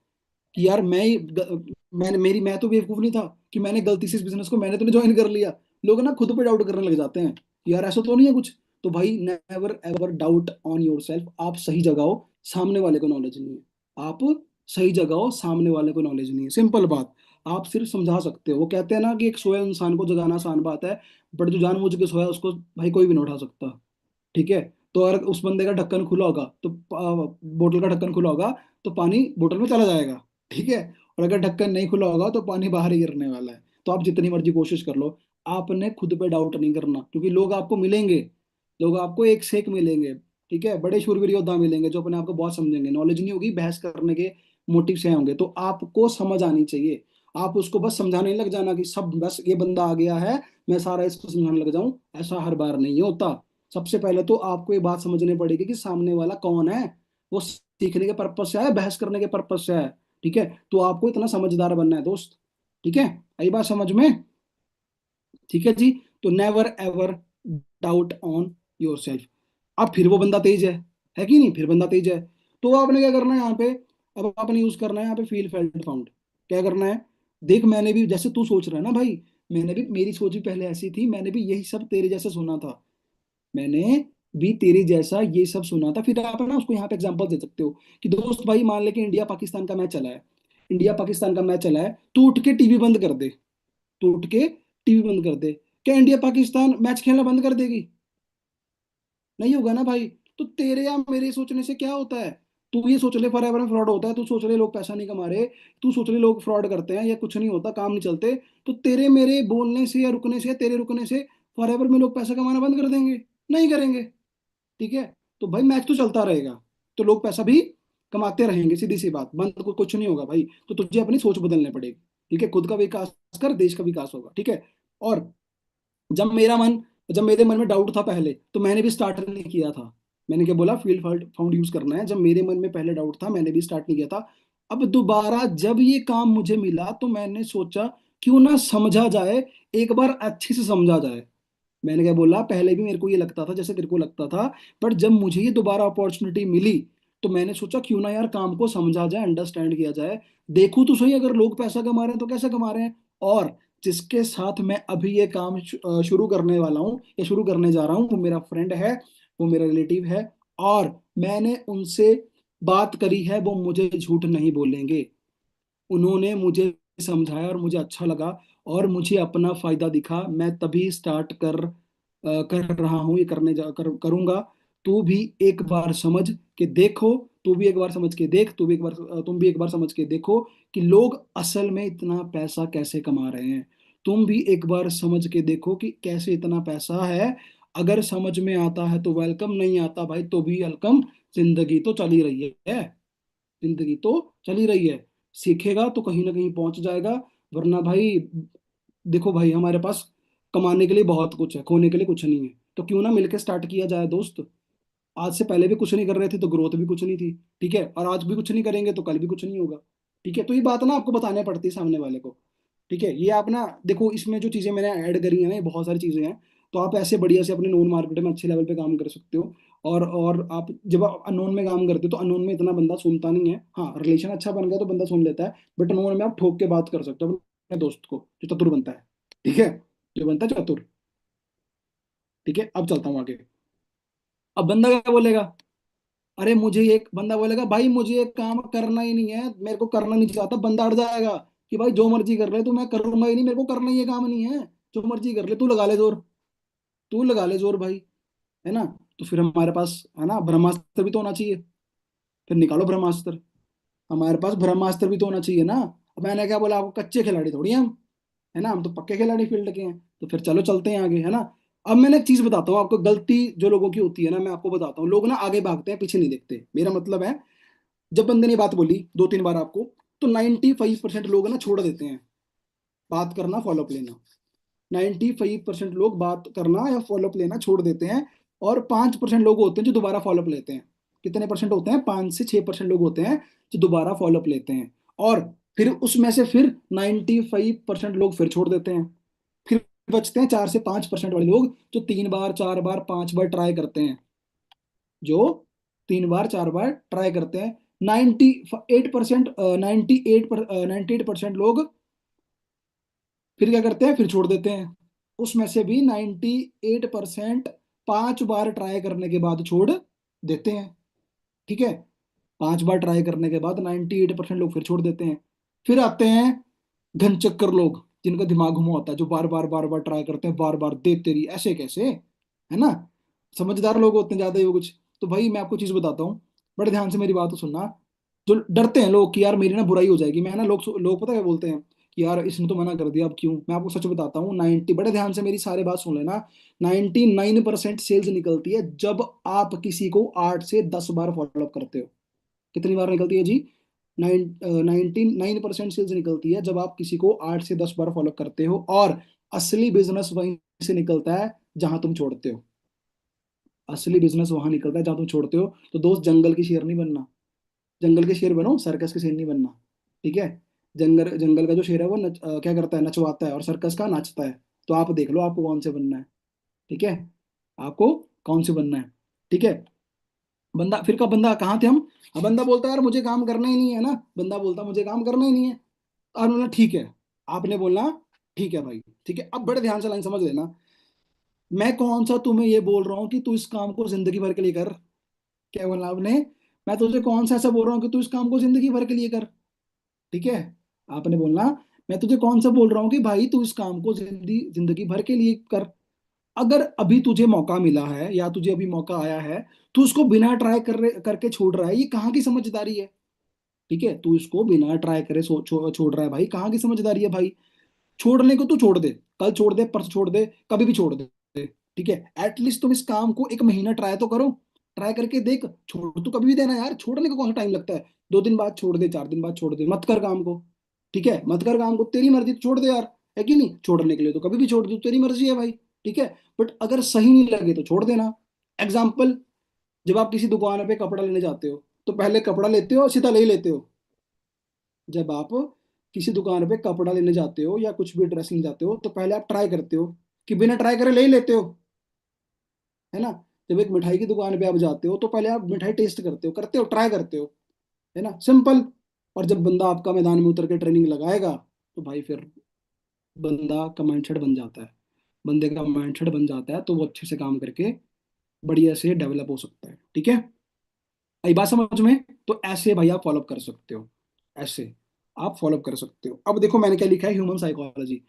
कि यार मैं तो बेवकूफ नहीं था कि मैंने गलती से इस बिजनेस को मैंने तो नहीं ज्वाइन कर लिया। लोग ना खुद पे डाउट करने लग जाते हैं कि यार ऐसा तो नहीं है कुछ। तो भाई never ever doubt on your self. आप सही जगह हो, सामने वाले को नॉलेज नहीं है। आप सही जगह हो, सामने वाले को नॉलेज नहीं है, सिंपल बात। आप सिर्फ समझा सकते हो। वो कहते हैं ना कि एक सोए इंसान को जगाना आसान बात है, बट जो जानबूझ के सोया उसको भाई कोई भी नहीं उठा सकता। ठीक है। तो अगर उस बंदे का ढक्कन खुला होगा तो बोतल का ढक्कन खुला होगा तो पानी बोतल में चला जाएगा। ठीक है। और अगर ढक्कन नहीं खुला होगा तो पानी बाहर ही गिरने वाला है। तो आप जितनी मर्जी कोशिश कर लो, आपने खुद पे डाउट नहीं करना, क्योंकि लोग आपको मिलेंगे, लोग आपको एक से एक मिलेंगे। ठीक है। बड़े शूरवीर योद्धा मिलेंगे जो अपने आप को बहुत समझेंगे, नॉलेज नहीं होगी, बहस करने के मोटिव से होंगे। तो आपको समझ आनी चाहिए। आप उसको बस समझाने नहीं लग जाना कि सब बस ये बंदा आ गया है मैं सारा इसको समझाने लग जाऊं, ऐसा हर बार नहीं होता। सबसे पहले तो आपको ये बात समझनी पड़ेगी कि सामने वाला कौन है, वो सीखने के पर्पज से आया, बहस करने के पर्पज से आया। ठीक है। तो आपको इतना समझदार बनना है दोस्त। ठीक है। आई बात समझ में? ठीक है जी। तो never ever doubt on your self. अब फिर वो बंदा तेज है कि नहीं? फिर बंदा तेज है तो आपने क्या करना है यहाँ पे? अब आपने यूज करना है यहाँ पे फील फेल्ट फाउंड। क्या करना है? देख, मैंने भी जैसे तू सोच रहा है ना भाई, मैंने भी, मेरी सोच भी पहले ऐसी थी, मैंने भी यही सब तेरे जैसे सुना था। मैंने भी तेरे जैसा ये सब सुना था। फिर आप है ना उसको यहाँ पे एग्जांपल दे सकते हो कि दोस्त भाई मान ले कि इंडिया पाकिस्तान का मैच चला है, इंडिया पाकिस्तान का मैच चला है, तू उठ के टीवी बंद कर दे, तू उठ के टीवी बंद कर दे, क्या इंडिया पाकिस्तान मैच खेलना बंद कर देगी? नहीं होगा ना भाई। तो तेरे या मेरे सोचने से क्या होता है? तू ये सोच ले फॉरएवर में फ्रॉड होता है, तू सोच ले लोग पैसा नहीं कमा रहे, तू सोच ले लोग फ्रॉड करते हैं या कुछ नहीं होता, काम नहीं चलते, तो तेरे मेरे बोलने से या रुकने से या तेरे रुकने से फॉरएवर में लोग पैसा कमाना बंद कर देंगे? नहीं करेंगे। ठीक है। तो भाई मैच तो चलता रहेगा, तो लोग पैसा भी कमाते रहेंगे, सीधी सी बात, बंद को कुछ नहीं होगा भाई। तो तुझे अपनी सोच बदलनी पड़ेगी। ठीक है। खुद का विकास कर, देश का विकास होगा। ठीक है। और जब मेरा मन जब मेरे मन में डाउट था पहले, तो मैंने भी स्टार्ट नहीं किया था। मैंने क्या बोला? फील्ड फाउंड यूज करना है। जब मेरे मन में पहले डाउट था, मैंने भी स्टार्ट नहीं किया था। अब दोबारा जब ये काम मुझे मिला तो मैंने सोचा क्यों ना समझा जाए, एक बार अच्छे से समझा जाए। मैंने क्या बोला? पहले भी मेरे को ये लगता था जैसे तेरे को लगता था, बट जब मुझे ये दोबारा अपॉर्चुनिटी मिली तो मैंने सोचा क्यों ना यार काम को समझा जाए, अंडरस्टैंड किया जाए। देखूं तो सही, अगर लोग पैसा कमा रहे हैं तो कैसे कमा रहे हैं। और जिसके साथ मैं अभी ये काम शुरू करने वाला हूँ या शुरू करने जा रहा हूँ, वो मेरा फ्रेंड है, वो मेरा रिलेटिव है, और मैंने उनसे बात करी है, वो मुझे झूठ नहीं बोलेंगे। उन्होंने मुझे समझाया और मुझे अच्छा लगा और मुझे अपना फायदा दिखा, मैं तभी स्टार्ट कर रहा हूँ, ये करूंगा। तू भी एक बार समझ के देखो, तू भी एक बार समझ के देख, तू भी एक बार तुम भी एक बार समझ के देखो कि लोग असल में इतना पैसा कैसे कमा रहे हैं। तुम भी एक बार समझ के देखो कि कैसे इतना पैसा है। अगर समझ में आता है तो वेलकम, नहीं आता भाई तो भी वेलकम। जिंदगी तो चल ही रही है, जिंदगी तो चल ही रही है। सीखेगा तो कहीं ना कहीं पहुंच जाएगा, वरना भाई देखो भाई, हमारे पास कमाने के लिए बहुत कुछ है, खोने के लिए कुछ नहीं है। तो क्यों ना मिलके स्टार्ट किया जाए दोस्त। आज से पहले भी कुछ नहीं कर रहे थे तो ग्रोथ भी कुछ नहीं थी। ठीक है। और आज भी कुछ नहीं करेंगे तो कल भी कुछ नहीं होगा। ठीक है। तो ये बात ना आपको बतानी पड़ती है सामने वाले को। ठीक है। ये आप ना देखो, इसमें जो चीजें मैंने ऐड करी है ना, ये बहुत सारी चीजें हैं। तो आप ऐसे बढ़िया से अपने नोन मार्केट में अच्छे लेवल पे काम कर सकते हो। और आप जब आप अननोन में काम करते हो तो अननोन में इतना बंदा सुनता नहीं है। हाँ, रिलेशन अच्छा बन गया तो बंदा सुन लेता है, बट अननोन में आप ठोक के बात कर सकते हो अपने दोस्त को, जो चतुर बनता है। ठीक है। जो बनता है चतुर। ठीक है। अब चलता हूँ आगे। अब बंदा क्या बोलेगा? अरे मुझे एक बंदा बोलेगा भाई मुझे ये काम करना ही नहीं है, मेरे को करना नहीं चाहता। बंदा अड़ जाएगा कि भाई जो मर्जी कर ले, तो मैं करूंगा ही नहीं, मेरे को करना ही ये काम नहीं है। जो मर्जी कर ले, तू लगा ले जोर, तू लगा ले जोर भाई। है ना? तो फिर हमारे पास है ना ब्रह्मास्त्र भी तो होना चाहिए। फिर निकालो ब्रह्मास्त्र। हमारे पास ब्रह्मास्त्र भी तो होना चाहिए ना। अब मैंने क्या बोला? आपको कच्चे खिलाड़ी थोड़ी हैं हम, है ना? हम तो पक्के खिलाड़ी फील्ड के हैं। तो फिर चलो चलते हैं आगे, है ना? अब मैंने एक चीज बताता हूँ आपको, गलती जो लोगों की होती है ना, मैं आपको बताता हूँ। लोग ना आगे भागते हैं, पीछे नहीं देखते। मेरा मतलब है, जब बंदे ने बात बोली 2-3 बार आपको, तो 95% लोग ना छोड़ देते हैं बात करना, फॉलोअप लेना। 95% लोग बात करना या फॉलोअप लेना छोड़ देते हैं। और 5% लोग होते हैं जो दोबारा फॉलोअप लेते हैं। कितने परसेंट होते हैं? 5 से 6% लोग होते हैं जो दोबारा फॉलोअप लेते हैं। और फिर उसमें से फिर 95% लोग फिर छोड़ देते हैं। फिर बचते हैं 4 से 5% वाले लोग जो 3 बार 4 बार 5 बार ट्राई करते हैं, जो 3 बार 4 बार ट्राई करते हैं। 98% 98% लोग फिर क्या करते हैं, फिर छोड़ देते हैं। उसमें से भी 98% 5 बार ट्राई करने के बाद छोड़ देते हैं। ठीक है, 5 बार ट्राई करने के बाद 98% लोग फिर छोड़ देते हैं। फिर आते हैं घनचक्कर लोग, जिनका दिमाग घुमा होता है, जो बार बार ट्राई करते हैं, बार बार दे तेरी, ऐसे कैसे, है ना। समझदार लोग होते हैं ज्यादा, ये कुछ। तो भाई मैं आपको चीज बताता हूँ, बड़े ध्यान से मेरी बात को सुनना। जो डरते हैं लोग कि यार मेरी ना बुराई हो जाएगी, मैं ना, लोग लोग पता क्या बोलते हैं कि यार इसने तो मना कर दिया, अब क्यों। मैं आपको सच बताता हूँ, 90, बड़े ध्यान से मेरी सारी बात सुन लेना, 99% सेल्स निकलती है जब आप किसी को 8 से 10 बार फॉलोअप करते हो। कितनी बार निकलती है जी? 99% सेल्स निकलती है जब आप किसी को 8 से 10 बार फॉलो करते हो। और असली बिजनेस वहीं से निकलता है जहां तुम छोड़ते हो। असली बिजनेस वहां निकलता है जहां तुम छोड़ते हो। तो दोस्त, जंगल की शेर नहीं बनना, जंगल के शेर बनो, सर्कस के शेर नहीं बनना। ठीक है, जंगल जंगल का जो शेर है वो क्या करता है, नचवाता है, और सर्कस का नाचता है। तो आप देख लो आपको कौन से बनना है। ठीक है, आपको कौन से बनना है। ठीक है, बंदा फिर का बंदा कहाँ थे हम? अब बंदा बोलता है यार मुझे काम करना ही नहीं है ना, बंदा बोलता मुझे काम करना ही नहीं है। और बोला ठीक है, आपने बोलना ठीक है भाई, ठीक है। अब बड़े ध्यान से लाइन समझ लेना, मैं कौन सा तुम्हें ये बोल रहा हूँ कि तू इस काम को जिंदगी भर के लिए कर। क्या बोला आपने? मैं तुझे कौन सा ऐसा बोल रहा हूँ कि तू इस काम को जिंदगी भर के लिए कर। ठीक है, आपने बोलना मैं तुझे कौन सा बोल रहा हूँ कि भाई तू इस काम को जिंदगी जिंदगी भर के लिए कर। अगर अभी तुझे मौका मिला है या तुझे अभी मौका आया है, तू उसको बिना ट्राई करके छोड़ रहा है, ये कहाँ की समझदारी है। ठीक है, तू इसको बिना ट्राई करे छोड़ रहा है भाई, कहाँ की समझदारी है भाई। छोड़ने को तू छोड़ दे, कल छोड़ दे, परसों छोड़ दे, कभी भी छोड़ दे। ठीक है, एटलीस्ट तुम इस काम को 1 महीना ट्राई तो करो, ट्राई करके देख। छोड़ तो कभी भी देना यार, छोड़ने को कौन सा टाइम लगता है। 2 दिन बाद छोड़ दे, 4 दिन बाद छोड़ दे, मत कर काम को। ठीक है, मत कर काम को, तेरी मर्जी तो छोड़ दे यार, है कि नहीं। छोड़ने के लिए तो कभी भी छोड़ दो, तेरी मर्जी है भाई। ठीक है, बट अगर सही नहीं लगे तो छोड़ देना। एग्जाम्पल, जब आप किसी दुकान पे कपड़ा लेने जाते हो, तो पहले कपड़ा लेते हो सीधा ले ही लेते हो। जब आप किसी दुकान पे कपड़ा लेने जाते हो या कुछ भी ड्रेस लेने जाते हो, तो पहले आप ट्राई करते हो, कि बिना ट्राई करे ले ही लेते हो, है ना। जब एक मिठाई की दुकान पे आप जाते हो, तो पहले आप मिठाई टेस्ट करते हो, ट्राई करते हो, है ना, सिंपल। और जब बंदा आपका मैदान में उतर के ट्रेनिंग लगाएगा, तो भाई फिर बंदा का माइंडसेट बन जाता है, बंदे का माइंडसेट बन जाता है, तो वो अच्छे से काम करके बढ़िया से डेवलप हो सकता है। ठीक है, आई बात समझ में? तो ऐसे भाई आप फॉलोअप कर सकते हो, ऐसे आप फॉलोअप कर सकते हो। अब देखो मैंने क्या लिखा है, ह्यूमन साइकोलॉजी।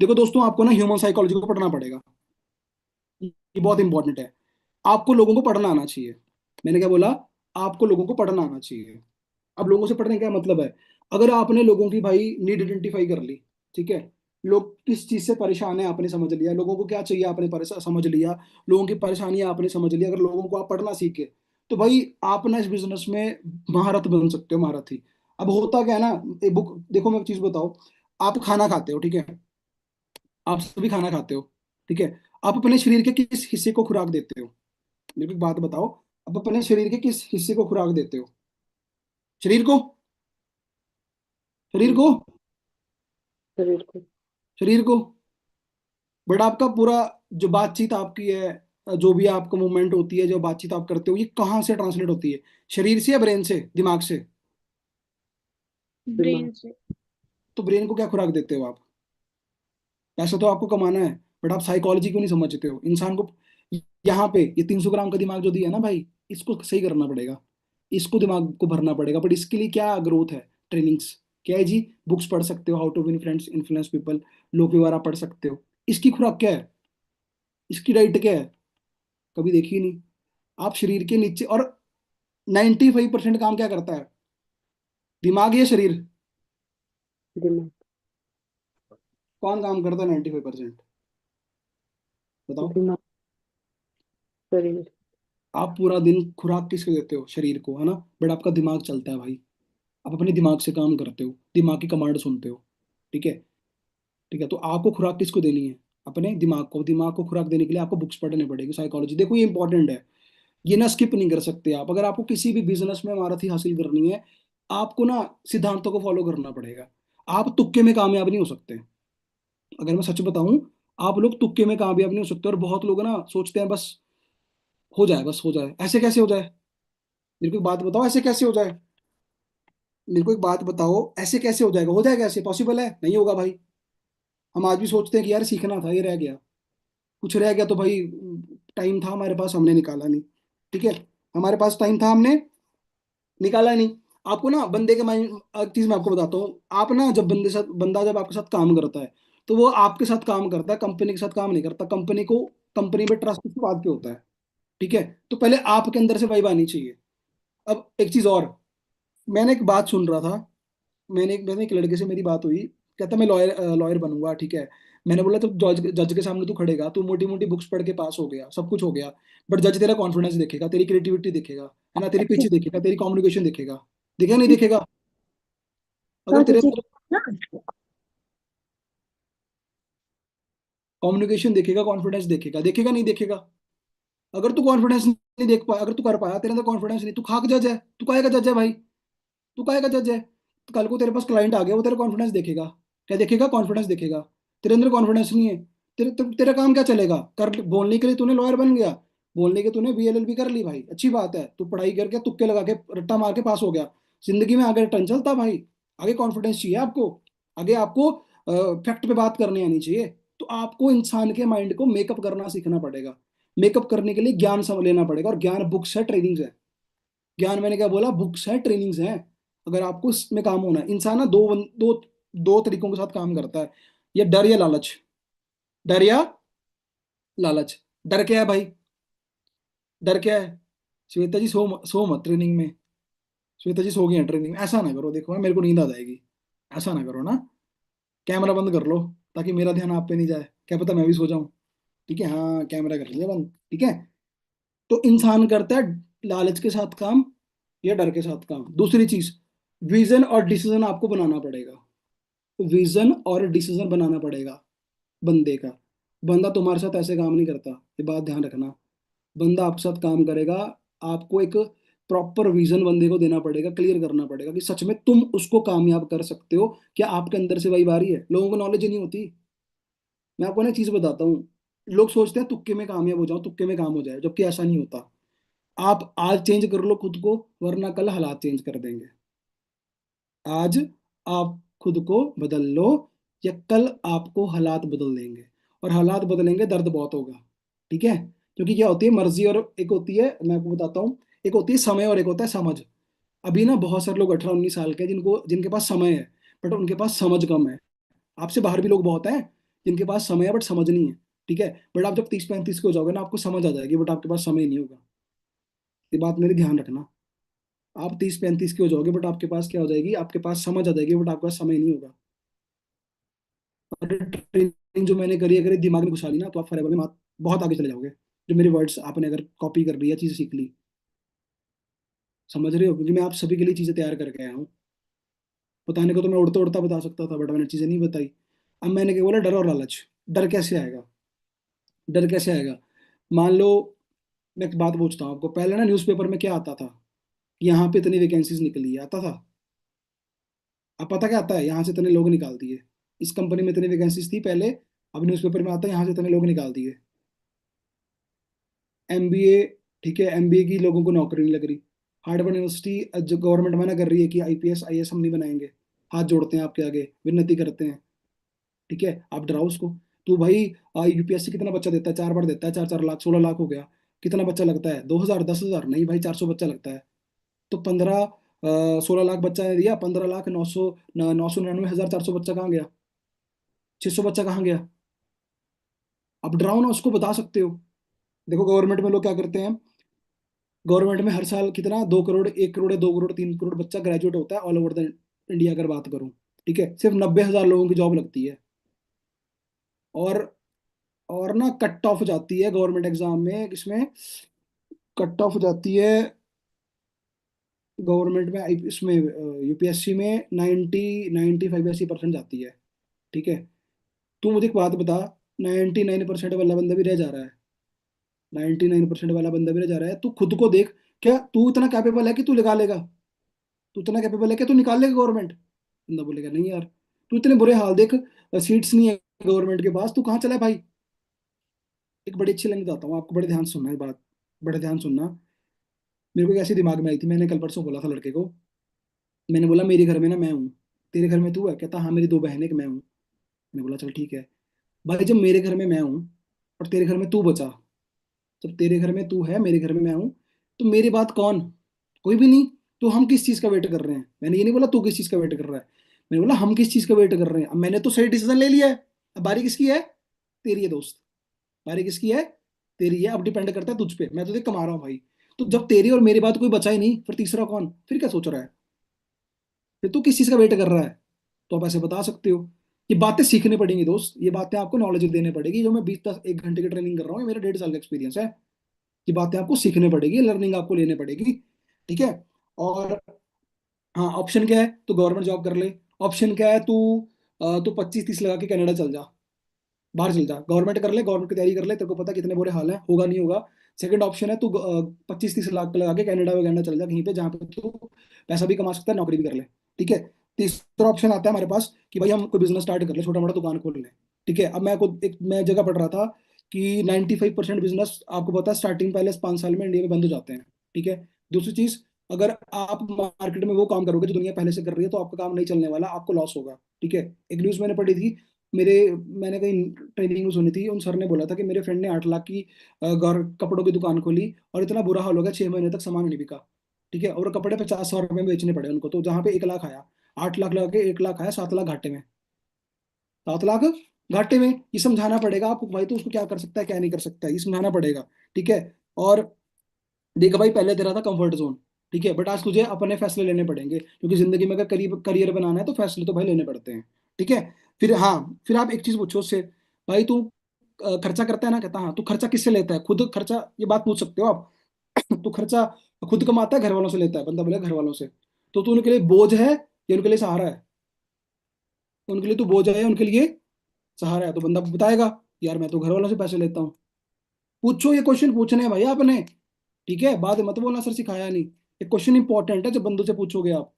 देखो दोस्तों, आपको ना ह्यूमन साइकोलॉजी को पढ़ना पड़ेगा, ये बहुत इंपॉर्टेंट है। आपको लोगों को पढ़ना आना चाहिए। मैंने क्या बोला? आपको लोगों को पढ़ना आना चाहिए। अब लोगों से पढ़ने का क्या मतलब है? अगर आपने लोगों की भाई नीड आइडेंटिफाई कर ली, ठीक है, लोग किस चीज से परेशान है आपने समझ लिया, लोगों को क्या चाहिए आपने समझ लिया, लोगों की परेशानियां आपने समझ लिया, अगर लोगों को आप पढ़ना सीखे, तो भाई आप ना इस बिजनेस में महारत बन सकते हो, महारत ही। अब होता क्या है ना, एक बुक देखो, मैं एक चीज बताओ, आप खाना खाते हो, ठीक है, आप सभी खाना खाते हो, ठीक है, आप अपने शरीर के किस हिस्से को खुराक देते हो? मेरे को एक बात बताओ, आप अपने शरीर के किस हिस्से को खुराक देते हो? शरीर को, शरीर को, शरीर को। शरीर को। बट आपका पूरा जो बातचीत आपकी है, जो भी आपका मूवमेंट होती है, जो बातचीत आप करते हो, ये कहाँ से ट्रांसलेट होती है? शरीर से या ब्रेन से, दिमाग से? दिमाग। ब्रेन से। तो ब्रेन को क्या खुराक देते हो आप? पैसा तो आपको कमाना है, बट आप साइकोलॉजी क्यों नहीं समझते हो इंसान को? यहाँ पे ये 300 ग्राम का दिमाग जो दिया है ना भाई, इसको सही करना पड़ेगा, इसको दिमाग को भरना पड़ेगा। बट इसके लिए क्या ग्रोथ है? ट्रेनिंग्स। क्या है जी? बुक्स पढ़ सकते हो, how to win friends, influence people, लोग व्यवहार आप पढ़ सकते हो। इसकी खुराक क्या है? इसकी डाइट क्या है? कभी देखी ही नहीं। आप शरीर के नीचे, और 95% काम क्या करता है, दिमाग या शरीर? दिमाग। कौन काम करता है 95%? बताओ। दिमाग। शरीर। आप पूरा दिन खुराक किसको देते हो? शरीर को, है ना। बट आपका दिमाग चलता है भाई, आप अपने दिमाग से काम करते हो, दिमाग की कमांड सुनते हो। ठीक है, ठीक है, तो आपको खुराक किसको देनी है? अपने दिमाग को। दिमाग को खुराक देने के लिए आपको बुक्स पढ़ने पड़ेगी, साइकोलॉजी। देखो ये इंपॉर्टेंट है, ये ना स्किप नहीं कर सकते आप। अगर आपको किसी भी बिजनेस में महारत हासिल करनी है, आपको ना सिद्धांतों को फॉलो करना पड़ेगा। आप तुक्के में कामयाब नहीं हो सकते। अगर मैं सच बताऊं, आप लोग तुक्के में कामयाब नहीं हो सकते। और बहुत लोग ना सोचते हैं बस हो जाए, बस हो जाए। ऐसे कैसे हो जाए? मेरे को एक बात बताओ, ऐसे कैसे हो जाए? मेरे को एक बात बताओ, ऐसे कैसे हो जाएगा? हो जाएगा? ऐसे पॉसिबल है? नहीं होगा भाई। हम आज भी सोचते हैं कि यार सीखना था, ये रह गया, कुछ रह गया तो भाई टाइम था हमारे पास, हमने निकाला नहीं। ठीक है, हमारे पास टाइम था, हमने निकाला नहीं। आपको ना बंदे के माइंड, एक चीज मैं आपको बताता हूँ। आप ना जब बंदा जब आपके साथ काम करता है, तो वो आपके साथ काम करता है, कंपनी के साथ काम नहीं करता। कंपनी पे ट्रस्ट उसके बाद पे होता है। ठीक है, तो पहले आपके अंदर से वाइब आनी चाहिए। अब एक चीज और, मैंने एक बात सुन रहा था। मैंने एक लड़के से मेरी बात हुई। कहता मैं लॉयर लॉयर बनूंगा। ठीक है, मैंने बोला तो जज जज के सामने तू खड़ेगा, तू मोटी मोटी बुक्स पढ़ के पास हो गया, सब कुछ हो गया, बट जज तेरा कॉन्फिडेंस देखेगा, तेरी क्रिएटिविटी देखेगा, है ना, तेरी पिच देखेगा, तेरी कम्युनिकेशन देखेगा। देखेगा नहीं देखेगा? अगर हाँ तेरे जी अंदर ना। कम्युनिकेशन देखेगा, कॉन्फिडेंस देखेगा, देखेगा नहीं देखेगा? अगर तू कॉन्फिडेंस नहीं देख पाया, अगर तू कर पाया, तेरे अंदर कॉन्फिडेंस नहीं, तू खाक जज है। तू काहे का जज है भाई? तू काहे का जज है? तो कल को तेरे पास क्लाइंट आ गया, वो तेरा कॉन्फिडेंस देखेगा। क्या देखेगा? कॉन्फिडेंस देखेगा। तेरे अंदर कॉन्फिडेंस नहीं है, तेरा काम क्या चलेगा? कर बोलने के लिए तूने लॉयर बन गया, बोलने के तूने बीएलएलबी कर ली, भाई अच्छी बात है, तू पढ़ाई करके तुक्के लगा के रट्टा मार के पास हो गया। जिंदगी में आगे टन चलता भाई। आगे कॉन्फिडेंस चाहिए आपको। आगे आपको फैक्ट पे बात करनी आनी चाहिए। तो आपको इंसान के माइंड को मेकअप करना सीखना पड़ेगा। मेकअप करने के लिए ज्ञान समझ लेना पड़ेगा, और ज्ञान बुक्स है, ट्रेनिंग्स है। ज्ञान मैंने क्या बोला? बुक्स है, ट्रेनिंग्स हैं। अगर आपको इसमें काम होना है, इंसान ना दो दो तरीकों के साथ काम करता है, या डर या लालच। डर या लालच। डर क्या है भाई? डर क्या है? श्वेता जी सो मत ट्रेनिंग में। श्वेता जी सो गई है ट्रेनिंग में, ऐसा ना करो। देखो मेरे को नींद आ जाएगी, ऐसा ना करो ना। कैमरा बंद कर लो, ताकि मेरा ध्यान आप पे नहीं जाए, क्या पता मैं भी सो जाऊं। ठीक है, हाँ कैमरा कर लिया बंद। ठीक है, तो इंसान करता है लालच के साथ काम या डर के साथ काम। दूसरी चीज, विजन और डिसीजन आपको बनाना पड़ेगा। विजन और डिसीजन बनाना पड़ेगा बंदे का। बंदा तुम्हारे साथ ऐसे काम नहीं करता, ये बात ध्यान रखना। बंदा आपके साथ काम करेगा, आपको एक प्रॉपर विजन बंदे को देना पड़ेगा, क्लियर करना पड़ेगा कि सच में तुम उसको कामयाब कर सकते हो। क्या आपके अंदर से वही बारी है? लोगों को नॉलेज ही नहीं होती। मैं आपको ना एक चीज बताता हूँ। लोग सोचते हैं तुक्के में कामयाब हो जाओ, तुक्के में काम हो जाए, जबकि ऐसा नहीं होता। आप आज चेंज कर लो खुद को, वरना कल हालात चेंज कर देंगे। आज आप खुद को बदल लो, या कल आपको हालात बदल देंगे। और हालात बदलेंगे, दर्द बहुत होगा। ठीक है, क्योंकि क्या होती है मर्जी, और एक होती है, मैं आपको बताता हूँ, एक होती है समय और एक होता है समझ। अभी ना बहुत सारे लोग 18-19 साल के हैं, जिनके पास समय है, बट उनके पास समझ कम है। आपसे बाहर भी लोग बहुत हैं जिनके पास समय है बट समझ नहीं है। ठीक है, बट आप जब 30-35 के हो जाओगे ना, आपको समझ आ जाएगी, बट आपके पास समय नहीं होगा। ये बात मेरी ध्यान रखना। आप 30-35 के हो जाओगे, बट आपके पास क्या हो जाएगी? आपके पास समझ आ जाएगी, बट आपके पास समय नहीं होगा। और ट्रेनिंग जो मैंने करी, अगर ये दिमाग में घुसा ली ना, तो आप फॉरएवर में बहुत आगे चले जाओगे। जो मेरे वर्ड्स आपने अगर कॉपी कर ली या चीज़ सीख ली, समझ रहे हो? क्योंकि मैं आप सभी के लिए चीज़ें तैयार करके आया हूँ। बताने को तो मैं उड़ता उड़ता बता सकता था, बट मैंने चीज़ें नहीं बताई। अब मैंने क्या बोला? डर और लालच। डर कैसे आएगा? डर कैसे आएगा? मान लो, मैं एक बात पूछता हूँ आपको। पहले ना न्यूज़पेपर में क्या आता था? कि यहाँ पे इतनी वैकेंसीज निकली है, आता था? अब पता क्या आता है? यहाँ से इतने लोग निकाल दिए, इस कंपनी में इतनी वैकेंसीज थी पहले। अब न्यूज़पेपर में आता है यहाँ से इतने लोग निकाल दिए। एमबीए, ठीक है, एमबीए की लोगों को नौकरी नहीं लग रही। हार्वर्ड यूनिवर्सिटी, जो गवर्नमेंट मना कर रही है कि आईपीएस आईएएस हम नहीं बनाएंगे, हाथ जोड़ते हैं आपके आगे, विनती करते हैं। ठीक है, आप डराओ उसको। तो भाई यूपीएससी कितना बच्चा देता है? 4 बार देता है, 4-4 लाख, 16 लाख हो गया। कितना बच्चा लगता है? 2,000, 10,000? नहीं भाई, 400 बच्चा लगता है। तो 16 लाख बच्चा ने दिया, 15 लाख 999,400 बच्चा कहाँ गया? 600 बच्चा कहाँ गया? अब डराओ ना, उसको बता सकते हो। देखो गवर्नमेंट में लोग क्या करते हैं, गवर्नमेंट में हर साल कितना, 2 करोड़, 1 करोड़, 2 करोड़, 3 करोड़ बच्चा ग्रेजुएट होता है ऑल ओवर द इंडिया, अगर बात करूं। ठीक है, सिर्फ 90,000 लोगों की जॉब लगती है। और और ना कट ऑफ हो जाती है गवर्नमेंट एग्जाम में, इसमें कट ऑफ हो जाती है गवर्नमेंट में, इसमें यूपीएससी में 90, 95, 80% जाती है। ठीक है, तू मुझे एक बात बता, 99% वाला बंदा भी रह जा रहा है, 99% वाला बंदा भी रह जा रहा है, तू खुद को देख। क्या तू इतना कैपेबल है कि तू लगा लेगा? तू इतना कैपेबल है कि तू निकाल लेगा गवर्नमेंट? बंदा बोलेगा नहीं यार। तू इतने बुरे हाल देख, सीट्स नहीं है गवर्नमेंट के पास, तू कहाँ चला है भाई? एक बड़ी अच्छी लाइन बताता हूँ आपको, बड़े ध्यान से सुनना है बात, बड़े ध्यान सुनना। मेरे को एक ऐसी दिमाग में आई थी, मैंने कल परसों बोला था लड़के को, मैंने बोला मेरे घर में ना मैं हूँ, तेरे घर में तू है? कहता हाँ मेरी दो बहनें एक मैं हूँ। मैंने बोला चल ठीक है। भाई जब मेरे घर में मैं हूँ और तेरे घर में तू बचा, जब तेरे घर में तू है मेरे घर में मैं हूँ, तो मेरी बात कौन? कोई भी नहीं। तो हम किस चीज का वेट कर रहे हैं? मैंने ये नहीं बोला तू किस चीज का वेट कर रहा है, मैंने बोला हम किस चीज का वेट कर रहे हैं। अब मैंने तो सही डिसीजन ले लिया है, अब बारी किसकी है? तेरी है दोस्त, बारी किसकी है? तेरी है। अब डिपेंड करता है तुझ पे, मैं तो देख कमा रहा हूँ भाई। तो जब तेरी और मेरी बात कोई बचा ही नहीं, फिर तीसरा कौन? फिर क्या सोच रहा है? फिर तू किस चीज का वेट कर रहा है? तो आप ऐसे बता सकते हो। ये बातें सीखनी पड़ेंगी दोस्त, ये बातें आपको नॉलेज देने पड़ेगी। जो मैं 20 10 1 घंटे की ट्रेनिंग कर रहा हूँ, ये मेरा 1.5 साल का एक्सपीरियंस है। ये बातें आपको सीखनी पड़ेगी, लर्निंग आपको लेने पड़ेगी। ठीक है। और हाँ, ऑप्शन क्या है? तू गवर्नमेंट जॉब कर ले। ऑप्शन क्या है? तू 25 30 लगा के कनाडा चल जा, बाहर चल जा, गवर्नमेंट कर ले, गवर्नमेंट की तैयारी कर ले, तेरे को पता है कितने बुरे हाल है, होगा नहीं होगा। सेकंड ऑप्शन है तू 25 30 लाख लगा के कनाडा वगैरह चल जा, कहीं पे जहाँ पे तू पैसा भी कमा सकता है, नौकरी भी कर ले। ठीक है। तीसरा ऑप्शन आता है हमारे पास कि भाई हम कोई बिजनेस स्टार्ट कर ले, छोटा मोटा दुकान खोल ले। ठीक है। अब मैं जगह पढ़ रहा था कि 95% बिजनेस आपको पता है स्टार्टिंग पहले 5 साल में इंडिया में बंद हो जाते हैं। ठीक है। दूसरी चीज, अगर आप मार्केट में वो काम करोगे जो दुनिया पहले से कर रही है, तो आपका काम नहीं चलने वाला, आपको लॉस होगा। ठीक है। एक न्यूज मैंने पढ़ी थी, मैंने कहीं ट्रेनिंग में सुनी थी, उन सर ने बोला था कि मेरे फ्रेंड ने 8 लाख की कपड़ों की दुकान खोली और इतना बुरा हाल हो गया, 6 महीने तक सामान नहीं बिका। ठीक है। और कपड़े 50 100 रुपए में बेचने पड़े उनको, तो जहाँ पे 1 लाख आया, 8 लाख लगा के 1 लाख आया, 7 लाख घाटे में। 7 लाख घाटे में। ये समझाना पड़ेगा आपको भाई, तो उसको क्या कर सकता है क्या नहीं कर सकता है, ये समझाना पड़ेगा। ठीक है। और देख भाई, पहले तेरा था कंफर्ट जोन। ठीक है। बट आज तुझे अपने फैसले लेने पड़ेंगे, क्योंकि जिंदगी में अगर करियर करियर बनाना है तो फैसले तो भाई लेने पड़ते हैं। ठीक है। फिर हाँ, फिर आप एक चीज पूछो उससे, भाई तू खर्चा करता है ना? कहता हाँ। तू खर्चा किससे लेता है? खुद खर्चा, ये बात पूछ सकते हो आप। तू खर्चा खुद कमाता है घर वालों से लेता है? बंदा बोले घर वालों से। तो तू उनके लिए बोझ है या उनके लिए सहारा है? उनके लिए तू बोझ है या उनके लिए सहारा है? तो बंदा बताएगा यार मैं तो घर वालों से पैसे लेता हूँ। पूछो, ये क्वेश्चन पूछने हैं भाई आपने। ठीक है। बाद में मत बोलना सर सिखाया नहीं। ये क्वेश्चन इंपॉर्टेंट है, जब बंदों से पूछोगे आप।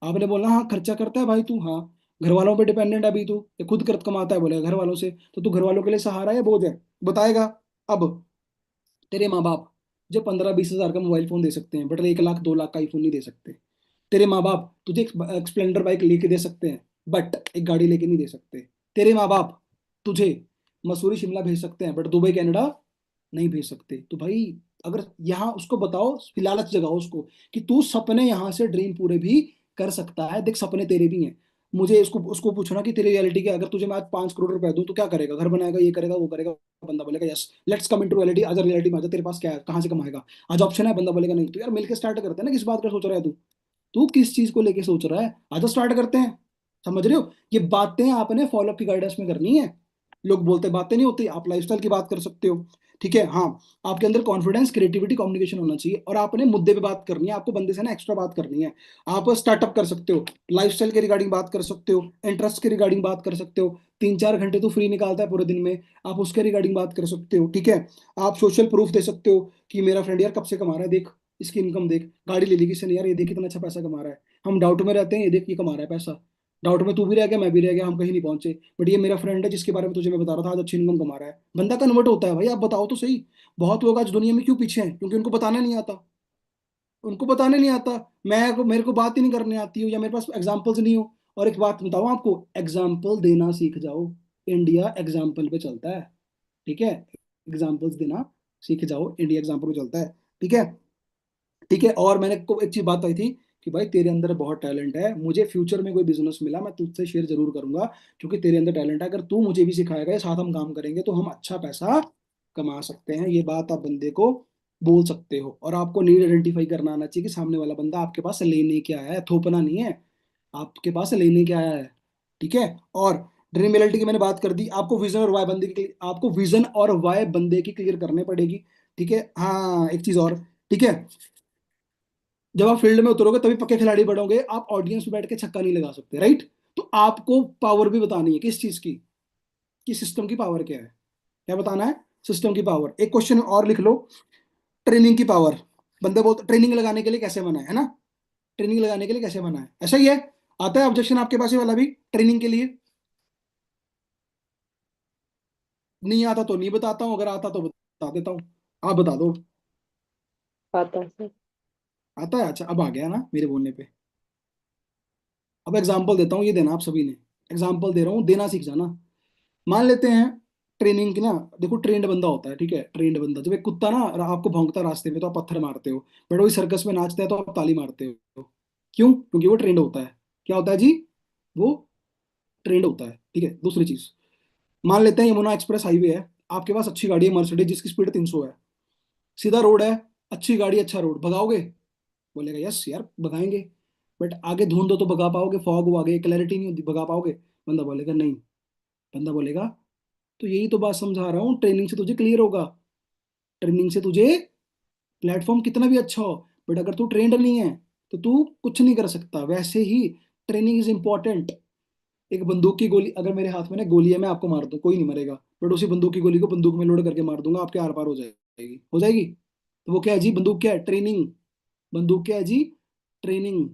आपने बोलना हाँ खर्चा करता है भाई तू, हाँ घर वालों पे डिपेंडेंट है अभी तू, ये खुद कर कमाता है, बोले घर वालों से, तो तू घर वालों के लिए सहारा है या बोझ है? बताएगा। अब तेरे माँ बाप जो 15 20 हजार का मोबाइल फोन दे सकते हैं, बट 1 लाख 2 लाख का आईफोन नहीं दे सकते। तेरे माँ बाप तुझे एक स्प्लेंडर बाइक लेके दे सकते हैं, बट एक गाड़ी लेके नहीं दे सकते। तेरे माँ बाप तुझे मसूरी शिमला भेज सकते हैं, बट दुबई कनाडा नहीं भेज सकते। तो भाई अगर यहाँ उसको बताओ, लालच जगाओ उसको कि तू सपने यहाँ से ड्रीम पूरे भी कर सकता है, देख सपने तेरे भी हैं। मुझे इसको उसको पूछना कि तेरी रियलिटी क्या है? अगर तुझे मैं आज 5 करोड़ रुपए दूं तो क्या करेगा? घर बनाएगा, ये करेगा वो करेगा? बंदा बोलेगा yes, let's come into reality. आज रियलिटी में आ जा, तेरे पास क्या है, कहाँ से कमाएगा? आज ऑप्शन है? बंदा बोलेगा नहीं। तो यार मिलके स्टार्ट करते हैं ना, किस बात का सोच रहा है तू? तू किस चीज को लेके सोच रहा है? आजा स्टार्ट करते हैं। समझ रहे हो? ये बातें आपने फॉलोअप की गाइडेंस में करनी है। लोग बोलते बातें नहीं होती, आप लाइफस्टाइल की बात कर सकते हो। ठीक है। हाँ, आपके अंदर कॉन्फिडेंस क्रिएटिविटी कम्युनिकेशन होना चाहिए, और आपने मुद्दे पे बात करनी है, आपको बंदे से ना एक्स्ट्रा बात करनी है। आप स्टार्टअप कर सकते हो, लाइफस्टाइल के रिगार्डिंग बात कर सकते हो, इंटरेस्ट के रिगार्डिंग बात कर सकते हो। 3 4 घंटे तो फ्री निकालता है पूरे दिन में, आप उसके रिगार्डिंग बात कर सकते हो। ठीक है। आप सोशल प्रूफ दे सकते हो कि मेरा फ्रेंड यार कब से कमा रहा है, देख इसकी इनकम देख, गाड़ी ले ली किसी ने, यार ये देख कितना अच्छा पैसा कमा रहा है। हम डाउट में रहते हैं, ये देख ये कमा रहा है पैसा। डाउट में तू भी रह गया, मैं भी रह गया, हम कहीं नहीं पहुंचे। बट ये मेरा फ्रेंड है जिसके बारे में तुझे मैं बता रहा था, आज अच्छी इनकम कमा रहा है। बंदा कन्वर्ट होता है भाई। आप बताओ तो सही। बहुत लोग आज दुनिया में क्यों पीछे हैं? क्योंकि उनको बताना नहीं आता। उनको बताने नहीं आता। मेरे को बात ही नहीं करने आती हो, या मेरे पास एग्जाम्पल्स नहीं हो। और एक बात बताऊं आपको, एग्जाम्पल देना सीख जाओ। इंडिया एग्जाम्पल पे चलता है। ठीक है। एग्जाम्पल्स देना सीख जाओ, इंडिया एग्जाम्पल पे चलता है। ठीक है। ठीक है। और मैंने को एक चीज बात आई थी कि भाई तेरे अंदर बहुत टैलेंट है, मुझे फ्यूचर में कोई बिजनेस मिला मैं तुझसे शेयर जरूर करूंगा, क्योंकि तेरे अंदर टैलेंट है। अगर तू मुझे भी सिखाएगा या साथ हम काम करेंगे तो हम अच्छा पैसा कमा सकते हैं। ये बात आप बंदे को बोल सकते हो। और आपको नीड आइडेंटिफाई करना आना चाहिए कि सामने वाला बंदा आपके पास लेने क्या आया है, थोपना नहीं है, आपके पास लेने क्या आया है। ठीक है। और ड्रीम रियलिटी की मैंने बात कर दी। आपको विजन और वाई बंदे की क्लियर करने पड़ेगी। ठीक है। हाँ, एक चीज और। ठीक है। जब आप फील्ड में उतरोगे तभी पक्के खिलाड़ी बनोगे, आप ऑडियंस में बैठ के छक्का नहीं लगा सकते, राइट? तो आपको पावर भी बतानी है, किस चीज की? कि सिस्टम की पावर क्या है। क्या बताना है? सिस्टम की पावर। एक क्वेश्चन और लिख लो, ट्रेनिंग की पावर। बंदे बोलते ट्रेनिंग लगाने के लिए कैसे बना है ना? ट्रेनिंग लगाने के लिए कैसे बना है? ऐसा ही है। आता है ऑब्जेक्शन आपके पास ये वाला भी, ट्रेनिंग के लिए? नहीं आता तो नहीं बताता हूँ, अगर आता तो बता देता हूँ। आप बता दो। आता है सर। आता है? अच्छा, अब आ गया ना मेरे बोलने पे। अब एग्जाम्पल देता हूँ, ये देना आप सभी ने। एग्जाम्पल दे रहा हूँ, देना सीख जाना। मान लेते हैं ट्रेनिंग की ना, देखो ट्रेंड बंदा होता है, ठीक है, ट्रेंड बंदा। जब एक कुत्ता ना आपको भौंकता है रास्ते में तो आप पत्थर मारते हो, बट वही सर्कस में नाचता है तो आप ताली मारते हो। क्यों? क्योंकि वो ट्रेंड होता है। क्या होता है जी? वो ट्रेंड होता है। ठीक है, दूसरी चीज, मान लेते हैं यमुना एक्सप्रेस हाईवे है, आपके पास अच्छी गाड़ी है मर्सिडीज जिसकी स्पीड 300 है, सीधा रोड है, अच्छी गाड़ी अच्छा रोड, भगाओगे? बोलेगा यस यार भगाएंगे। बट आगे धुंध हो तो भगा पाओगे? फॉग हो आगे, क्लैरिटी नहीं होती, भगा पाओगे? बंदा बोलेगा नहीं। बंदा बोलेगा, तो यही तो बात समझा रहा हूँ, ट्रेनिंग से तुझे क्लियर होगा। ट्रेनिंग से तुझे प्लेटफॉर्म कितना भी अच्छा हो, बट अगर तू ट्रेंड नहीं है तो तू कुछ नहीं कर सकता। वैसे ही ट्रेनिंग इज इंपॉर्टेंट। एक बंदूक की गोली अगर मेरे हाथ में ना गोली है, मैं आपको मार दूं, कोई नहीं मरेगा, बट उसी बंदूक की गोली को बंदूक में लोड करके मार दूंगा, आपके आर पार हो जाएगी, हो जाएगी। तो वो क्या है जी? बंदूक क्या है? ट्रेनिंग। बंदूक क्या है जी? ट्रेनिंग।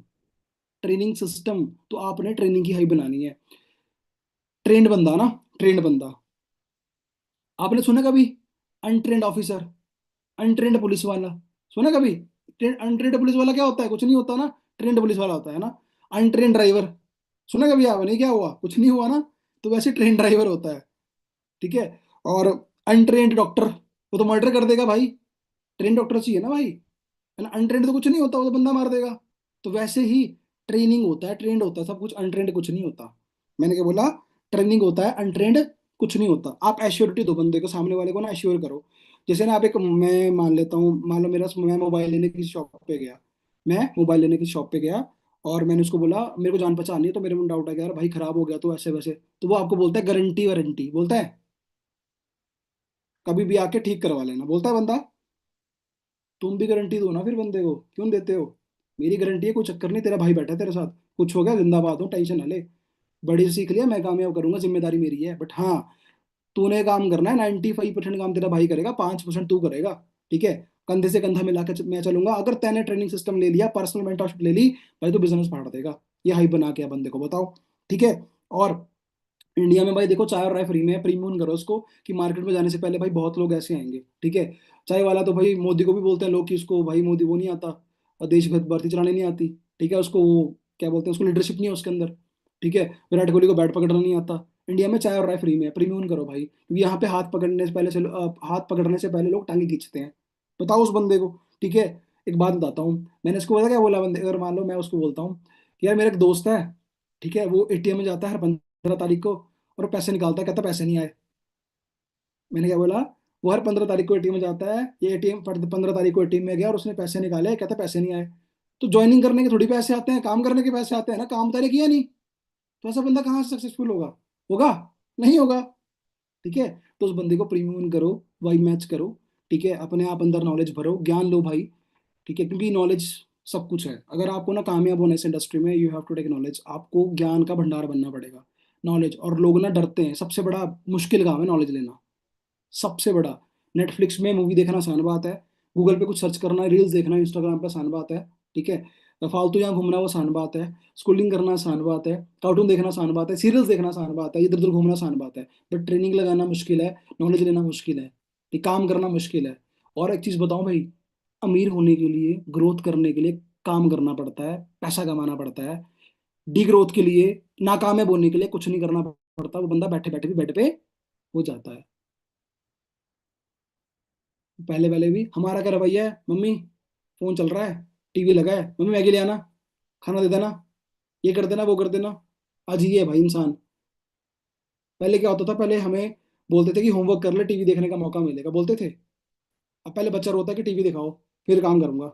Training system. तो आपने ट्रेनिंग की हाई बनानी है। ट्रेंड बंदा ना, ट्रेंड बंदा, आपने सुना कभी? अनट्रेंड ऑफिसर, अनट्रेंड पुलिस वाला, सुना कभी? अनट्रेंड पुलिस वाला क्या होता है? कुछ नहीं होता ना। ट्रेंड पुलिस वाला होता है ना। अनट्रेंड ड्राइवर, सुना कभी आपने? क्या हुआ? कुछ नहीं हुआ ना। तो वैसे ट्रेंड ड्राइवर होता है। ठीक है। और अनट्रेंड डॉक्टर, वो तो मर्डर कर देगा भाई। ट्रेंड डॉक्टर चाहिए ना भाई, है ना। अनट्रेंड तो कुछ नहीं होता, वो तो बंदा मार देगा। तो वैसे ही ट्रेनिंग होता है, ट्रेंड होता है सब कुछ, अनट्रेंड कुछ नहीं होता। मैंने क्या बोला? ट्रेनिंग होता है, अनट्रेंड कुछ नहीं होता। आप एश्योरिटी दो बंदे को, सामने वाले को ना एश्योर करो। जैसे ना आप एक, मैं मान लेता हूँ, मान लो मेरा, मैं मोबाइल लेने की शॉप पे गया, मैं मोबाइल लेने की शॉप पे गया और मैंने उसको बोला मेरे को जान पहचान नहीं है, तो मेरे में डाउट है कि यार भाई खराब हो गया तो ऐसे वैसे, तो वो आपको बोलता है गारंटी वारंटी, बोलता है कभी भी आके ठीक करवा लेना, बोलता है बंदा। तुम भी गारंटी दो ना फिर बंदे को, क्यों देते हो? मेरी गारंटी है, कोई चक्कर नहीं, तेरा भाई बैठा है तेरे साथ, कुछ हो गया जिंदाबाद हो, टेंशन ना ले। बड़ी से सीख लिया, मैं कामयाब करूंगा, जिम्मेदारी मेरी है। बट हाँ, तूने काम करना है, 95% काम तेरा भाई करेगा, 5% तू करेगा। ठीक है। कंधे से कंधा मिला के मैं चलूंगा। अगर तैने ट्रेनिंग सिस्टम ले लिया, पर्सनल मेंटरशिप ले ली, भाई तो बिजनेस फाड़ देगा। ये हाइप बना के बंदे को बताओ। ठीक है। और इंडिया में भाई देखो, चाय और राय फ्री में है, प्रीमियम करो उसको, कि मार्केट में जाने से पहले भाई बहुत लोग ऐसे आएंगे। ठीक है। चाय वाला तो भाई मोदी को भी बोलते हैं लोग कि उसको भाई मोदी वो नहीं आता, और देशभक्त भर्ती चलाने नहीं आती। ठीक है। उसको वो क्या बोलते हैं, उसको लीडरशिप नहीं है उसके अंदर। ठीक है। विराट कोहली को बैट पकड़ना नहीं आता। इंडिया में चाय और राय फ्री में है, प्रीमियम करो भाई, क्योंकि यहाँ पे हाथ पकड़ने से पहले लोग टांगे खींचते हैं। बताओ उस बंदे को। ठीक है। एक बात बताता हूँ, मैंने इसको बोला क्या बोला बंदे, अगर मान लो मैं उसको बोलता हूँ कि यार मेरा एक दोस्त है, ठीक है, वो एटीएम में जाता है हर 15 तारीख को, और वो पैसे निकालता है, कहता पैसे नहीं आए। मैंने क्या बोला? वो हर 15 तारीख को एटीएम में जाता है, ये एटीएम 15 तारीख को एटीएम में गया और उसने पैसे निकाले, कहता पैसे नहीं आए। तो ज्वाइनिंग करने के थोड़ी पैसे आते हैं, काम करने के पैसे आते हैं ना, काम तो मैंने किया नहीं। तो ऐसा बंदा कहाँ से सक्सेसफुल होगा? होगा? नहीं होगा। ठीक है। तो उस बंदे को प्रीमियम करो, वाई मैच करो। ठीक है। अपने आप अंदर नॉलेज भरो, ज्ञान लो भाई। ठीक है, क्योंकि नॉलेज सब कुछ है। अगर आपको ना कामयाब होना है इस इंडस्ट्री में, you have to take knowledge, आपको ज्ञान का भंडार बनना पड़ेगा। नॉलेज, और लोग ना डरते हैं, सबसे बड़ा मुश्किल काम है नॉलेज लेना, सबसे बड़ा। नेटफ्लिक्स में मूवी देखना आसान बात है, गूगल पे कुछ सर्च करना, रील्स देखना इंस्टाग्राम पे आसान बात है। ठीक है। फालतू यहाँ घूमना वो आसान बात है, स्कूलिंग करना आसान बात है, कार्टून देखना आसान बात है, सीरियल्स देखना आसान बात है, इधर उधर घूमना आसान बात है। बट ट्रेनिंग लगाना मुश्किल है, नॉलेज लेना मुश्किल है, ये काम करना मुश्किल है। और एक चीज बताऊं भाई, अमीर होने के लिए, ग्रोथ करने के लिए काम करना पड़ता है, पैसा कमाना पड़ता है। डी ग्रोथ के लिए, नाकामयाब होने के लिए कुछ नहीं करना पड़ता, वो बंदा बैठे बैठे भी बेड पे हो जाता है। पहले पहले भी हमारा क्या रवैया है, मम्मी फोन चल रहा है, टीवी लगा है, मम्मी मैगी ले आना, खाना दे देना, ये कर देना वो कर देना। आज ये है भाई इंसान। पहले क्या होता था, पहले हमें बोलते थे कि होमवर्क कर ले, टीवी देखने का मौका मिलेगा, बोलते थे। अब पहले बच्चा रोता है कि टीवी दिखाओ, फिर काम करूंगा।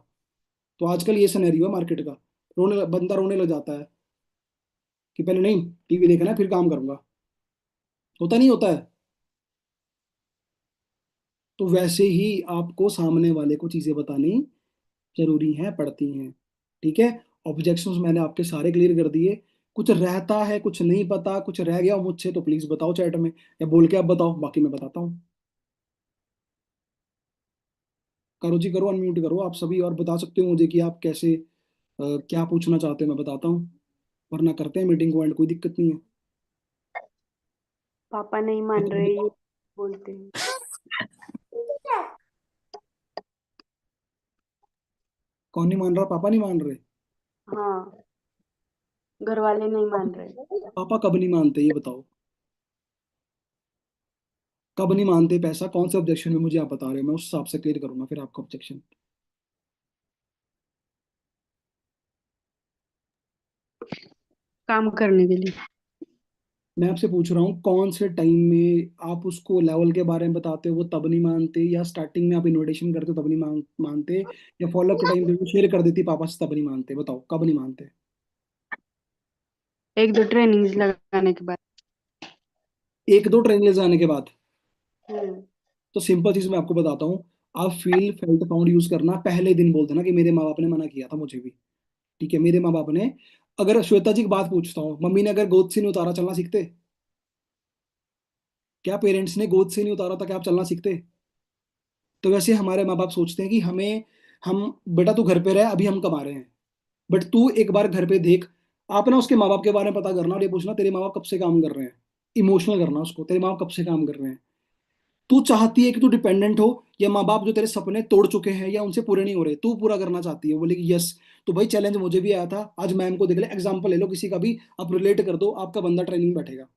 तो आजकल ये सिनेरियो है मार्केट का, बंदा रोने लग जाता है कि पहले नहीं, टीवी देखना है फिर काम करूंगा। होता नहीं होता है। तो वैसे ही आपको सामने वाले को चीजें बतानी जरूरी हैं, पड़ती हैं। ठीक है। ऑब्जेक्शंस मैंने आपके सारे क्लियर कर दिए। कुछ रहता है, कुछ नहीं पता, कुछ रह गया हो मुझसे तो प्लीज बताओ चैट में, या बोल के आप बताओ, बाकी मैं बताता हूँ। करो जी, करो, अनम्यूट करो आप सभी, और बता सकते हो मुझे कि आप कैसे, क्या पूछना चाहते हैं, मैं बताता हूँ, वरना करते हैं मीटिंग को एंड, कोई दिक्कत नहीं है। पापा नहीं मान बताओ रहे, ये बताओ। बोलते हैं। कौन नहीं मान रहा? पापा नहीं मान रहे? हाँ, घर वाले नहीं मान रहे। पापा कब नहीं मानते ये बताओ? कब नहीं मानते? पैसा कौन से ऑब्जेक्शन में मुझे आप बता रहे हो? मैं उस हिसाब से क्लियर करूंगा फिर आपका ऑब्जेक्शन। काम करने के लिए। मैं आपसे पूछ रहा हूँ कौन से टाइम में आप उसको लेवल के बारे में बताते हो वो तब नहीं मानते, या स्टार्टिंग में आप इन्विटेशन करते हो तब नहीं मानते, या फॉलोअप के टाइम पे वो शेयर कर देती पापा से तब नहीं मानते? बताओ कब नहीं मानते? एक दो ट्रेनिंग लगाने के बाद। एक दो ट्रेनिंग जाने के बाद? हम्म। तो सिंपल चीज मैं आपको बताता हूँ। आप फील फेल्ट फाउंड यूज करना, पहले दिन बोल देना कि मेरे माँ बाप ने मना किया था मुझे भी। ठीक है, मेरे माँ बाप ने, अगर श्वेता जी की बात पूछता हूँ, मम्मी ने अगर गोद से नहीं उतारा चलना सीखते? क्या पेरेंट्स ने गोद से नहीं उतारा था क्या आप चलना सीखते? तो वैसे हमारे माँ बाप सोचते हैं कि हमें, हम, बेटा तू घर पे रह अभी हम कमा रहे हैं, बट तू एक बार घर पे देख। आप ना उसके माँ बाप के बारे में पता करना और ये पूछना तेरे माँ बाप कब से काम कर रहे हैं। इमोशनल करना उसको, तेरे माँ बाप कब से काम कर रहे हैं। तू चाहती है कि तू डिपेंडेंट हो, या माँ बाप जो तेरे सपने तोड़ चुके हैं या उनसे पूरे नहीं हो रहे तू पूरा करना चाहती है? बोले कि यस। तो भाई चैलेंज मुझे भी आया था, आज मैम को देख ले, एग्जाम्पल ले लो किसी का भी, आप रिलेट कर दो, आपका बंदा ट्रेनिंग में बैठेगा।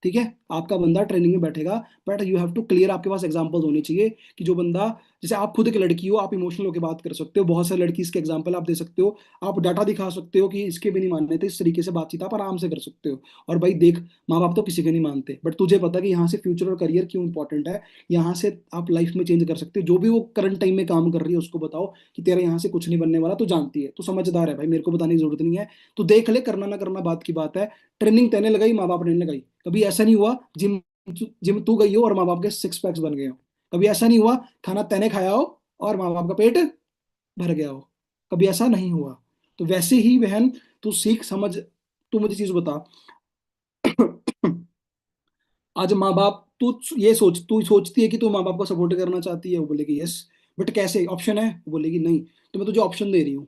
ठीक है, आपका बंदा ट्रेनिंग में बैठेगा, but you have to clear, आपके पास एग्जांपल्स होने चाहिए कि जो बंदा, जैसे आप खुद एक लड़की हो, आप इमोशनल होकर बात कर सकते हो, बहुत सारी लड़की इसके एग्जांपल आप दे सकते हो, आप डाटा दिखा सकते हो कि इसके भी नहीं मानने थे, इस तरीके से बातचीत आप आराम से कर सकते हो। और भाई देख, माँ बाप तो किसी के नहीं मानते, बट तुझे पता कि यहाँ से फ्यूचर और करियर क्यों इंपॉर्टेंट है, यहाँ से आप लाइफ में चेंज कर सकते हो। जो भी वो करंट टाइम में काम कर रही है उसको बताओ कि तेरा यहाँ से कुछ नहीं बनने वाला, तू जानती है, तू समझदार है भाई, मेरे को बताने की जरूरत नहीं है, तू देख ले, करना ना करना बात की बात है। ट्रेनिंग तेने लगाई, माँ बाप ने नहीं लगाई। कभी ऐसा नहीं हुआ जिम जिम तू गई हो और माँ बाप के सिक्स पैक्स बन गए हो। कभी ऐसा नहीं हुआ खाना तैने खाया हो और माँ बाप का पेट भर गया हो। कभी ऐसा नहीं हुआ। तो वैसे ही बहन, तू सीख समझ, तू मुझे चीज बता। आज माँ बाप, तू सोचती है कि तू माँ बाप को सपोर्ट करना चाहती है, वो बोलेगी यस, बट कैसे, ऑप्शन है? वो बोलेगी नहीं। तो मैं तुझे ऑप्शन दे रही हूँ,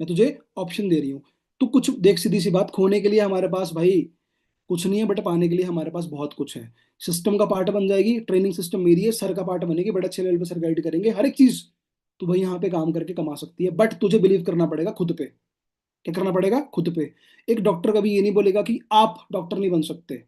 मैं तुझे ऑप्शन दे रही हूँ। तू कुछ देख, सीधी सी बात, खोने के लिए हमारे पास भाई कुछ नहीं है, बट पाने के लिए हमारे पास बहुत कुछ है। सिस्टम का पार्ट बन जाएगी, ट्रेनिंग सिस्टम मेरी है, सर का पार्ट बनेगी, बड़े अच्छे लेवल पे सर गाइड करेंगे हर एक चीज। तो भाई यहाँ पे काम करके कमा सकती है, बट तुझे बिलीव करना पड़ेगा खुद पे। क्या करना पड़ेगा? खुद पे। एक डॉक्टर कभी ये नहीं बोलेगा कि आप डॉक्टर नहीं बन सकते।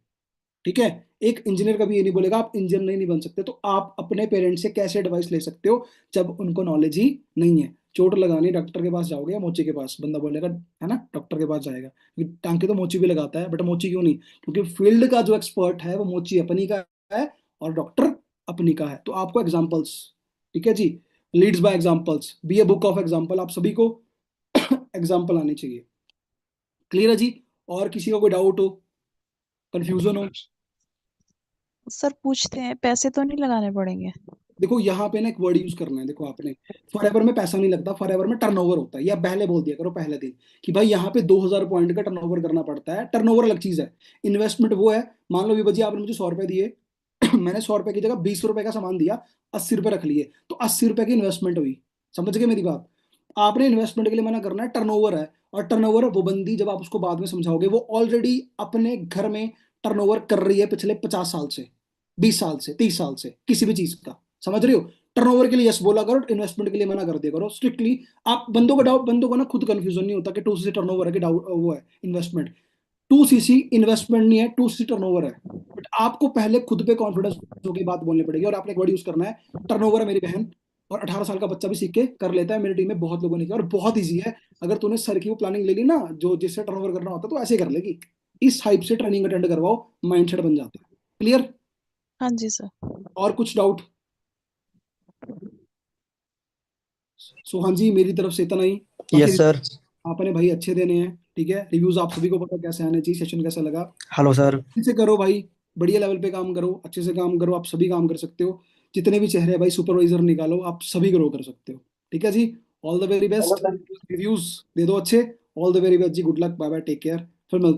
ठीक है, एक इंजीनियर कभी ये नहीं बोलेगा आप इंजीनियर नहीं बन सकते। तो आप अपने पेरेंट्स से कैसे एडवाइस ले सकते हो जब उनको नॉलेज ही नहीं है? चोट लगानी डॉक्टर के पास जाओगे या मोची के पास? बंदा बोलेगा, है ना, डॉक्टर के पास जाएगा, क्योंकि टांके तो मोची भी लगाता है, बट मोची क्यों नहीं? क्योंकि फील्ड का जो एक्सपर्ट है वो मोची अपनी का है और डॉक्टर अपनी का है। तो आपको एग्जाम्पल्स, ठीक है जी, leads by examples, be a book of example, आप सभी को एग्जाम्पल आने चाहिए। क्लियर है जी? और किसी का कोई डाउट हो, कंफ्यूजन हो? सर पूछते हैं, पैसे तो नहीं लगाने पड़ेंगे? देखो यहाँ पे ना एक वर्ड यूज करना है, देखो आपने, फॉर एवर में पैसा नहीं लगता, फॉर एवर में टर्नओवर होता है। ये आप पहले बोल दिया करो पहले दिन कि भाई यहाँ पे 2000 पॉइंट का टर्नओवर करना पड़ता है। टर्नओवर अलग चीज है, इन्वेस्टमेंट वो है। मान लो विभा जी आपने मुझे 100 रुपए दिए, मैंने 100 रुपए की जगह 20 रुपए का सामान दिया, 80 रुपए रख लिए, तो 80 रुपए की इन्वेस्टमेंट हुई। समझ गए मेरी बात? आपने इन्वेस्टमेंट के लिए मना करना है, टर्नओवर है। और टर्नओवर वो बंदी, जब आप उसको बाद में समझाओगे, वो ऑलरेडी अपने घर में टर्नओवर कर रही है पिछले 50 साल से, 20 साल से, 30 साल से, किसी भी चीज का। समझ रहे हो? टर्नओवर के लिए यस बोला करो, इन्वेस्टमेंट के लिए मना कर दिया करो स्ट्रिक्टली। आप बंदों को डाउट, बंदों को ना खुद कंफ्यूजन नहीं होता कि 2 सीसी टर्नओवर है कि डाउट वो है इन्वेस्टमेंट। 2 सीसी इन्वेस्टमेंट नहीं है, 2 सीसी टर्नओवर है। बट आपको पहले खुद पे कॉन्फिडेंस होकर बात बोलनी पड़ेगी, और आपने एक वर्ड यूज करना है, टर्नओवर है मेरी बहन। और 18 साल का बच्चा भी सीख के कर लेता है, मेरी टीम में बहुत लोगों ने किया और बहुत ईजी है। अगर तूने सर की वो प्लानिंग ले ली ना, जो जिससे टर्नओवर करना होता है, तो ऐसे कर लेगी। इस टाइप से ट्रेनिंग अटेंड करवाओ, माइंडसेट बन जाता है। क्लियर? हाँ जी सर। और कुछ डाउट? सो हाँ जी, मेरी तरफ से इतना ही। बाकी यस सर। आपने भाई अच्छे देने हैं, ठीक है, रिव्यूज आप सभी को पता कैसे आने चाहिए, सेशन कैसा लगा। Hello sir. अच्छे से करो भाई, बढ़िया लेवल पे काम करो, अच्छे से काम करो, आप सभी काम कर सकते हो। जितने भी चेहरे हैं भाई, सुपरवाइजर निकालो, आप सभी ग्रो कर सकते हो। ठीक है जी, all the very best. Reviews दे दो अच्छे। ऑल द वेरी बेस्ट जी, good luck, bye bye, take care, फिर मिलते हैं।